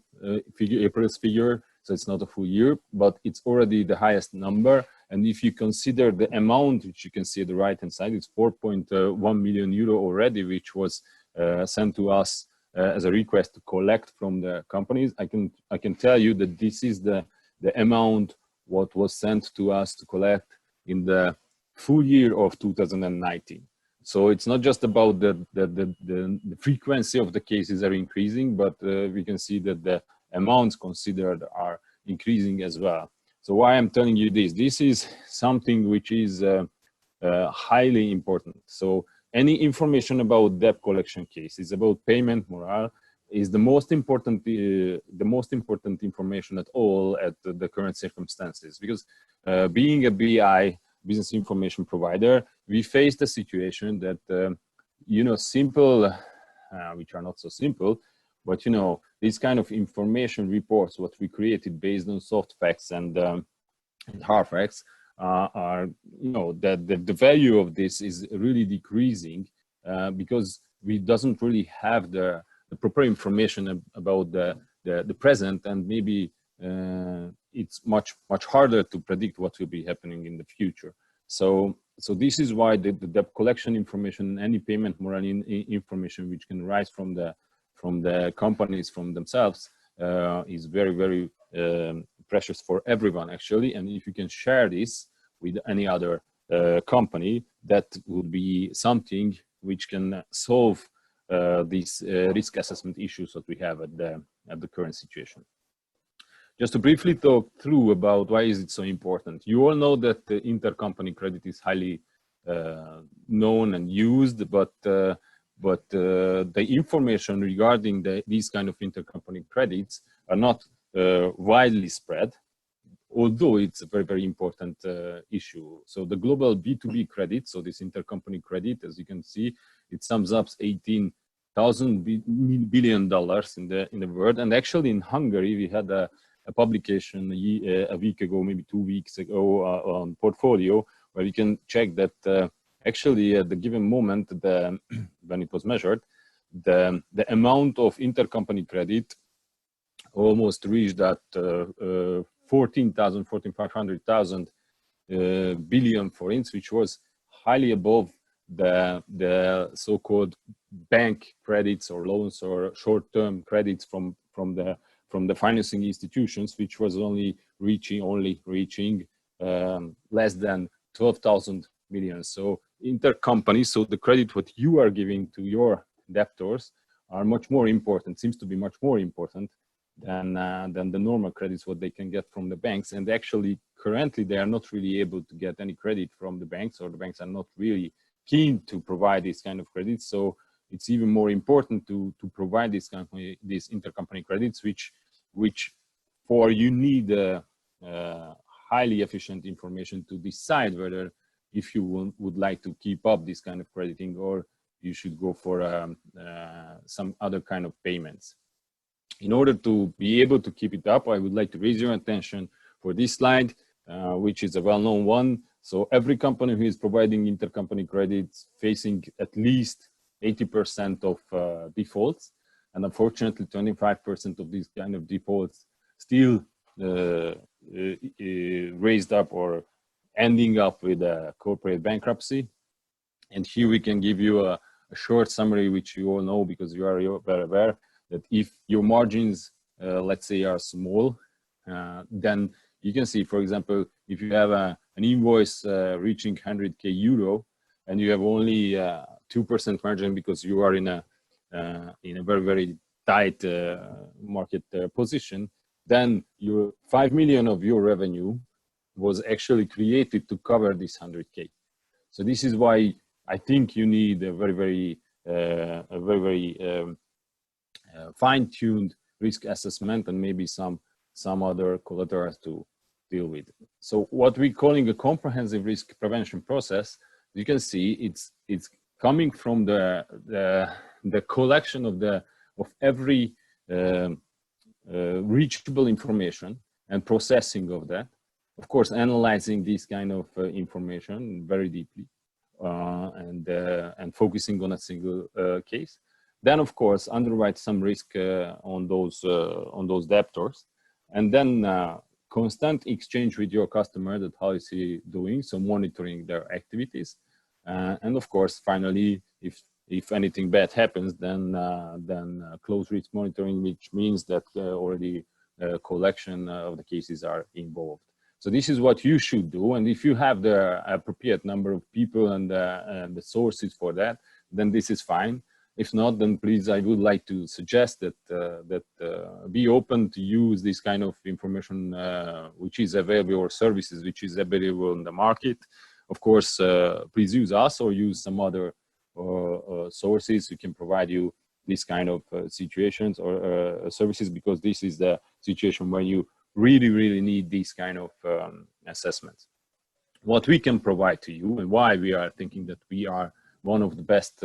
figure. So it's not a full year, but it's already the highest number. And if you consider the amount, which you can see at the right-hand side, it's 4.1 million euro already, which was sent to us as a request to collect from the companies. I can tell you that this is the amount what was sent to us to collect in the full year of 2019. So it's not just about the frequency of the cases are increasing, but we can see that the amounts considered are increasing as well. So why I'm telling you this? This is something which is highly important. So any information about debt collection cases, about payment morale, is the most important information at all at the current circumstances. Because being a BI, business information provider, we face the situation that simple, which are not so simple, but these kind of information reports, what we created based on soft facts and hard facts, are the value of this is really decreasing because we doesn't really have the proper information about the present, and maybe it's much harder to predict what will be happening in the future. So this is why the debt collection information, any payment morale information which can rise from the companies from themselves is very, very precious for everyone actually. And if you can share this with any other company, that would be something which can solve these risk assessment issues that we have at the current situation. Just to briefly talk through about why is it so important. You all know that the intercompany credit is highly known and used, but the information regarding these kind of intercompany credits are not widely spread, although it's a very, very important issue. So the global B2B credit, so this intercompany credit, as you can see, it sums up $18,000 billion in the world. And actually in Hungary, we had a publication a week ago, maybe 2 weeks ago, on portfolio, where you can check that actually at the given moment, when it was measured, the amount of intercompany credit almost reached that 14,500 billion forints, which was highly above the so-called bank credits or loans or short-term credits from the financing institutions, which was only reaching less than 12,000 million. So intercompany, so the credit what you are giving to your debtors are much more important, seems to be much more important than the normal credits what they can get from the banks. And actually currently they are not really able to get any credit from the banks, or the banks are not really keen to provide this kind of credits. So it's even more important to provide these intercompany credits, which for you need highly efficient information to decide whether if you would like to keep up this kind of crediting, or you should go for some other kind of payments. In order to be able to keep it up, I would like to raise your attention for this slide, which is a well-known one. So every company who is providing intercompany credits facing at least 80% of defaults, and unfortunately 25% of these kind of defaults still raised up or ending up with a corporate bankruptcy. And here we can give you a short summary, which you all know because you are very aware that if your margins, let's say, are small, then you can see, for example, if you have an invoice reaching 100k euro and you have only 2% margin because you are in a very, very tight market position, then your 5 million of your revenue was actually created to cover this 100k. So this is why I think you need a very fine-tuned risk assessment and maybe some other collaterals to deal with. So what we're calling a comprehensive risk prevention process, you can see it's coming from the collection of every reachable information and processing of that. Of course, analyzing this kind of information very deeply and focusing on a single case. Then, of course, underwrite some risk on those debtors, and then constant exchange with your customer that how is he doing, so monitoring their activities, and of course, finally, if anything bad happens, then close risk monitoring, which means that already collection of the cases are involved. So this is what you should do, and if you have the appropriate number of people and the sources for that, then this is fine. If not, then please, I would like to suggest that be open to use this kind of information which is available, or services which is available in the market. Of course, please use us or use some other sources who can provide you this kind of situations or services, because this is the situation where you really need these kind of assessments. What we can provide to you and why we are thinking that we are one of the best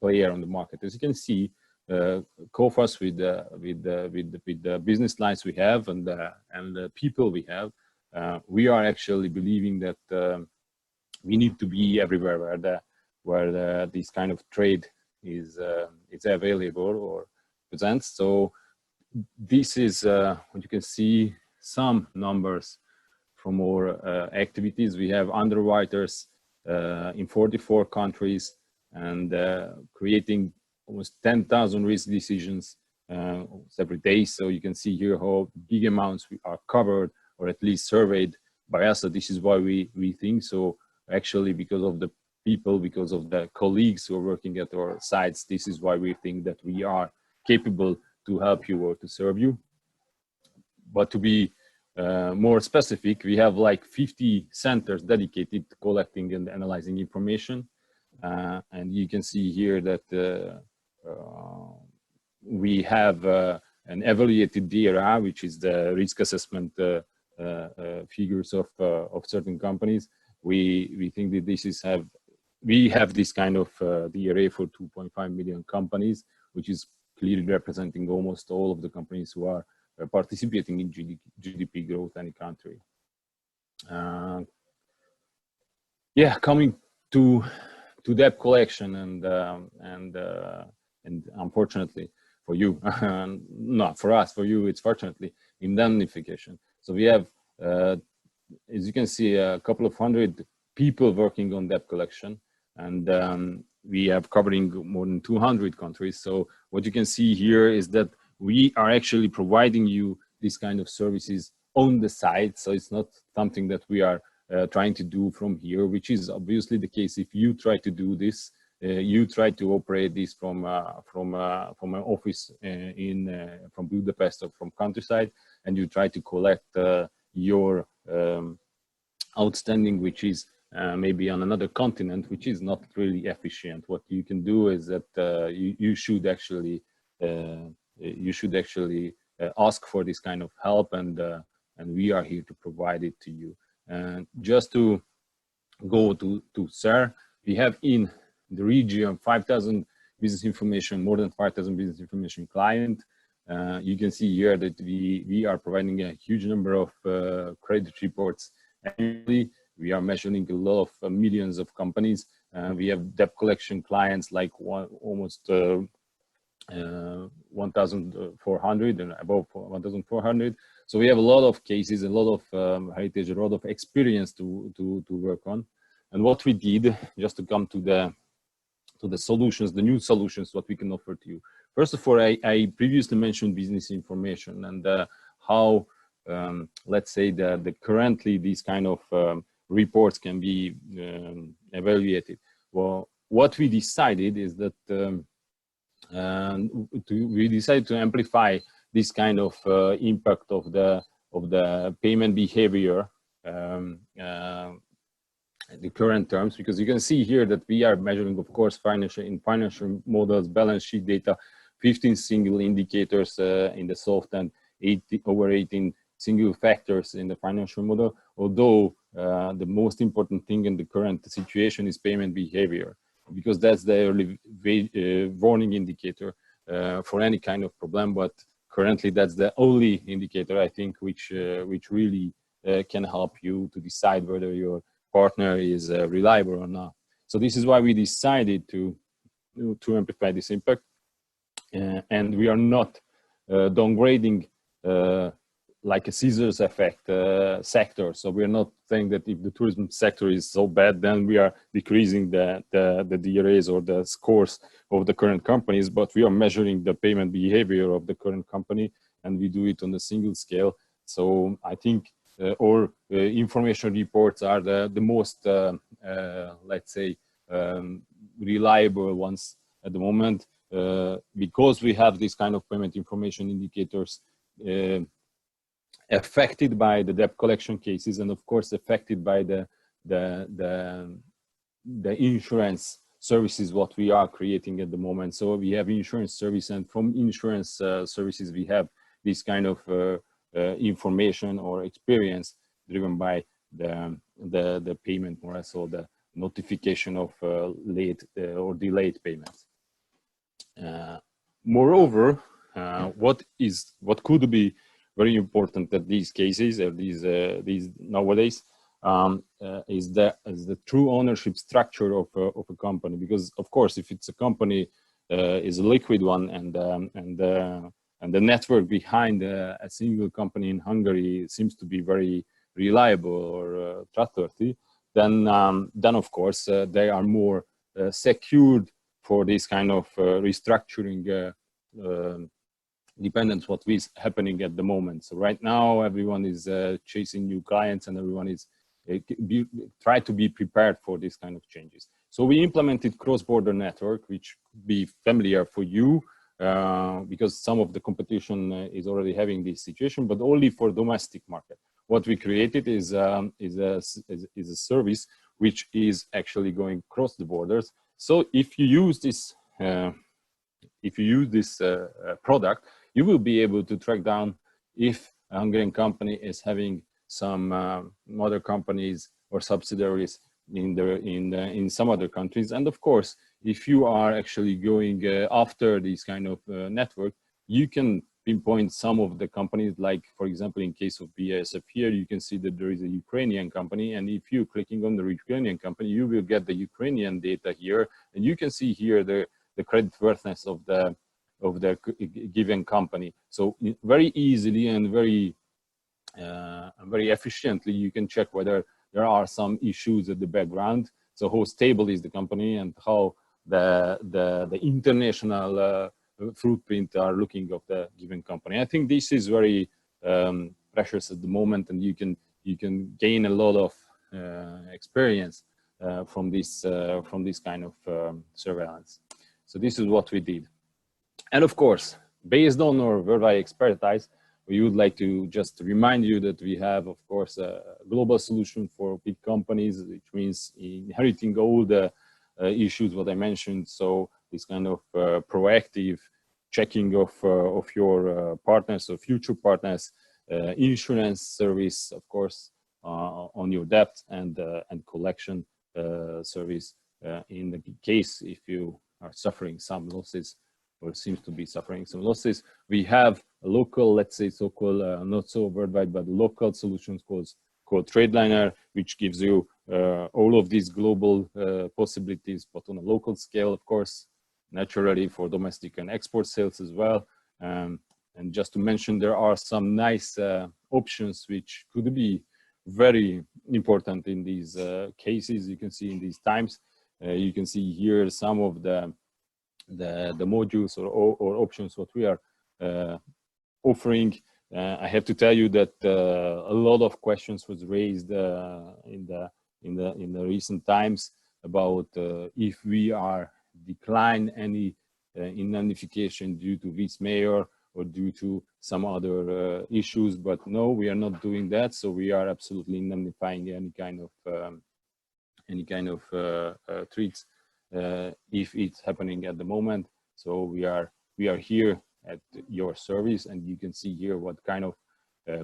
player on the market. As you can see, Coface with the business lines we have and the people we have, we are actually believing that we need to be everywhere where this kind of trade is available or presents. So this is what you can see, some numbers from our activities. We have underwriters in 44 countries and creating almost 10,000 risk decisions every day. So you can see here how big amounts are covered or at least surveyed by us. So this is why we think so. Actually, because of the people, because of the colleagues who are working at our sites. This is why we think that we are capable to help you or to serve you. But to be more specific, we have like 50 centers dedicated to collecting and analyzing information. And you can see here that we have an evaluated DRA, which is the risk assessment figures of certain companies. We think that this is we have this kind of DRA for 2.5 million companies, which is clearly representing almost all of the companies who are participating in GDP growth in any country. Yeah, coming to debt collection and unfortunately for you, not for us, for you, it's fortunately indemnification. So we have, as you can see, a couple of hundred people working on debt collection, and we have covering more than 200 countries. So what you can see here is that we are actually providing you this kind of services on the site. So it's not something that we are trying to do from here, which is obviously the case. If you try to do this, you try to operate this from an office from Budapest or from countryside, and you try to collect your outstanding, which is maybe on another continent, which is not really efficient. What you can do is that you should actually ask for this kind of help, and we are here to provide it to you. And just to go to SER, we have in the region 5,000 business information, more than 5,000 business information client. You can see here that we are providing a huge number of credit reports annually. We are measuring a lot of millions of companies. We have debt collection clients like almost 1,400 and above 1,400. So we have a lot of cases, a lot of heritage, a lot of experience to work on. And what we did, just to come to the solutions, the new solutions, what we can offer to you. First of all, I previously mentioned business information and how, let's say, the currently these kind of reports can be evaluated. Well, what we decided is that we decided to amplify this kind of impact of the payment behavior, the current terms, because you can see here that we are measuring, of course, financial models, balance sheet data, 15 single indicators in the soft and over 18 single factors in the financial model. Although the most important thing in the current situation is payment behavior, because that's the early warning indicator for any kind of problem. But currently, that's the only indicator, I think, which really can help you to decide whether your partner is reliable or not. So this is why we decided to amplify this impact, and we are not downgrading like a scissors effect sector. So we are not saying that if the tourism sector is so bad, then we are decreasing the DRAs or the scores of the current companies, but we are measuring the payment behavior of the current company, and we do it on a single scale. So I think our information reports are the most, let's say, reliable ones at the moment, because we have this kind of payment information indicators affected by the debt collection cases, and of course affected by the insurance services what we are creating at the moment. So we have insurance service, and from insurance services we have this kind of information or experience driven by the payment, more so the notification of late or delayed payments. Moreover, what could be very important at these cases or these nowadays is the true ownership structure of a company. Because of course, if it's a company is a liquid one, and the network behind a single company in Hungary seems to be very reliable or trustworthy, then of course they are more secured for this kind of restructuring dependence what is happening at the moment. So right now everyone is chasing new clients, and everyone is try to be prepared for this kind of changes. So we implemented cross-border network, which be familiar for you because some of the competition is already having this situation, but only for domestic market. What we created is a service which is actually going across the borders. So if you use this product, you will be able to track down if a Hungarian company is having some mother companies or subsidiaries in some other countries. And of course, if you are actually going after this kind of network, you can pinpoint some of the companies, like for example, in case of BASF here, you can see that there is a Ukrainian company, and if you're clicking on the Ukrainian company, you will get the Ukrainian data here, and you can see here the creditworthiness of the given company. So very easily and very efficiently, you can check whether there are some issues at the background. So how stable is the company and how the international footprint are looking of the given company. I think this is very precious at the moment, and you can gain a lot of experience from this kind of surveillance. So this is what we did. And of course, based on our worldwide expertise, we would like to just remind you that we have, of course, a global solution for big companies, which means inheriting all the issues what I mentioned. So this kind of proactive checking of your partners or future partners, insurance service, of course, on your debt, and collection service in the case if you are suffering some losses or seems to be suffering some losses. We have a local, let's say, so-called, not so worldwide, but local solutions called TradeLiner, which gives you all of these global possibilities, but on a local scale, of course, naturally for domestic and export sales as well. And just to mention, there are some nice options which could be very important in these cases. You can see in these times, you can see here some of the modules or options what we are offering. I have to tell you that a lot of questions was raised in the recent times about if we are decline any indemnification due to vice mayor or due to some other issues, but no, we are not doing that. So we are absolutely indemnifying any kind of treats if it's happening at the moment. So we are here at your service, and you can see here what kind of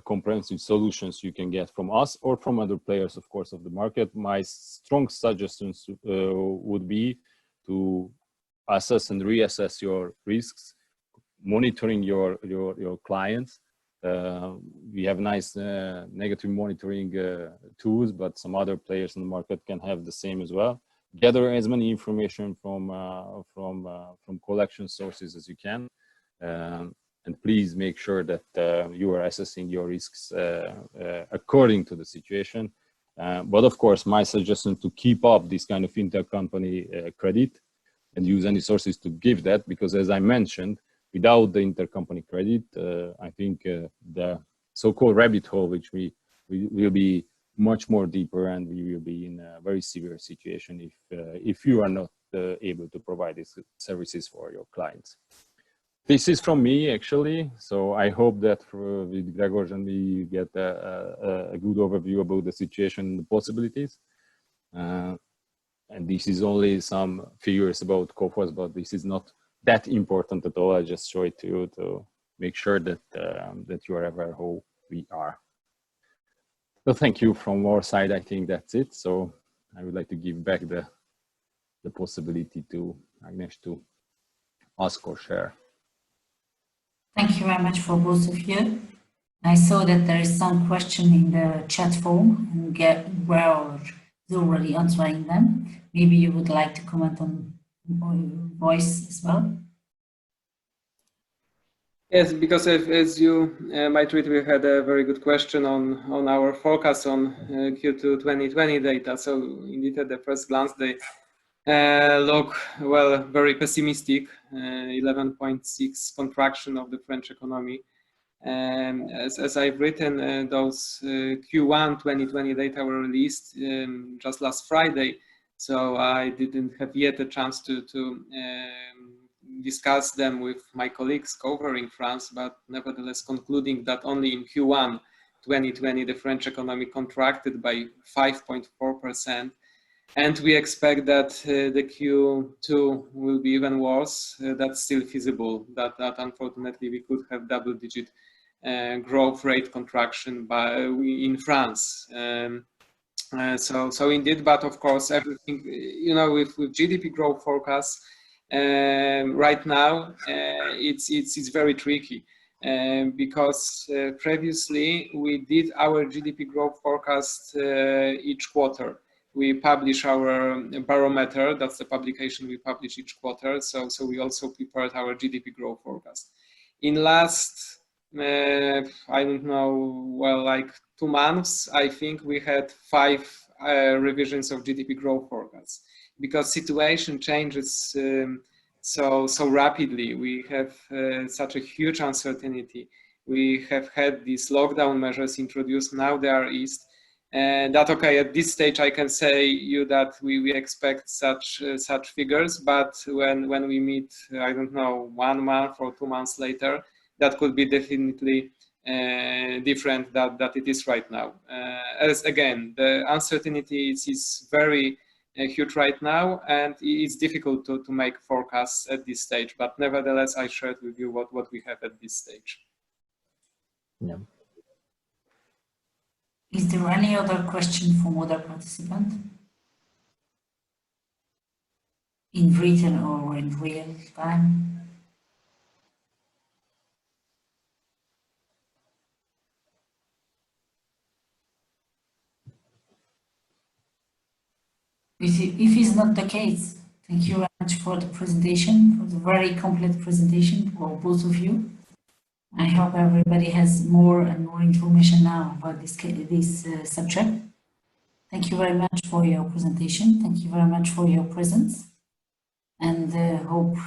comprehensive solutions you can get from us or from other players, of course, of the market. My strong suggestions would be to assess and reassess your risks, monitoring your clients. We have nice negative monitoring tools, but some other players in the market can have the same as well. Gather as many information from collection sources as you can, and please make sure that you are assessing your risks according to the situation. But of course, my suggestion to keep up this kind of intercompany credit and use any sources to give that, because as I mentioned, without the intercompany credit, I think the so-called rabbit hole, which we will be much more deeper, and we will be in a very severe situation if you are not able to provide these services for your clients. This is from me, actually. So I hope that with Grzegorz and we get a good overview about the situation and the possibilities. And this is only some figures about Coface, but this is not that important at all. I just show it to you to make sure that that you are aware how we are. So thank you from our side. I think that's it. So I would like to give back the possibility to Agnes to ask or share. Thank you very much for both of you. I saw that there is some question in the chat form, and Grzegorz is already answering them. Maybe you would like to comment on voice as well. Yes, because as you might read, we had a very good question on our forecast on Q2 2020 data. So indeed, at the first glance, they look, well, very pessimistic, 11.6 contraction of the French economy. And as I've written, those Q1 2020 data were released just last Friday. so I didn't have yet a chance to discuss them with my colleagues covering France, but nevertheless concluding that only in Q1 2020 the French economy contracted by 5.4%, and we expect that the Q2 will be even worse. That's still feasible, that unfortunately we could have double-digit growth rate contraction in France. So indeed, but of course everything, you know, with GDP growth forecasts right now, it's very tricky because previously we did our GDP growth forecast each quarter. We publish our barometer, that's the publication we publish each quarter, so we also prepared our GDP growth forecast. In last, I don't know, well, like 2 months, I think we had 5 revisions of GDP growth forecasts, because situation changes so rapidly. We have such a huge uncertainty. We have had these lockdown measures introduced, now they are eased. That okay, at this stage I can say you that we expect such figures, but when we meet, I don't know, 1 month or 2 months later, that could be definitely different that it is right now. As again, the uncertainty is very huge right now, and it's difficult to make forecasts at this stage, but nevertheless I shared with you what we have at this stage. Yeah. Is there any other question from other participants? In written or in real time? If it's not the case, thank you very much for the presentation, for the very complete presentation for both of you. I hope everybody has more and more information now about this subject. Thank you very much for your presentation. Thank you very much for your presence, and hope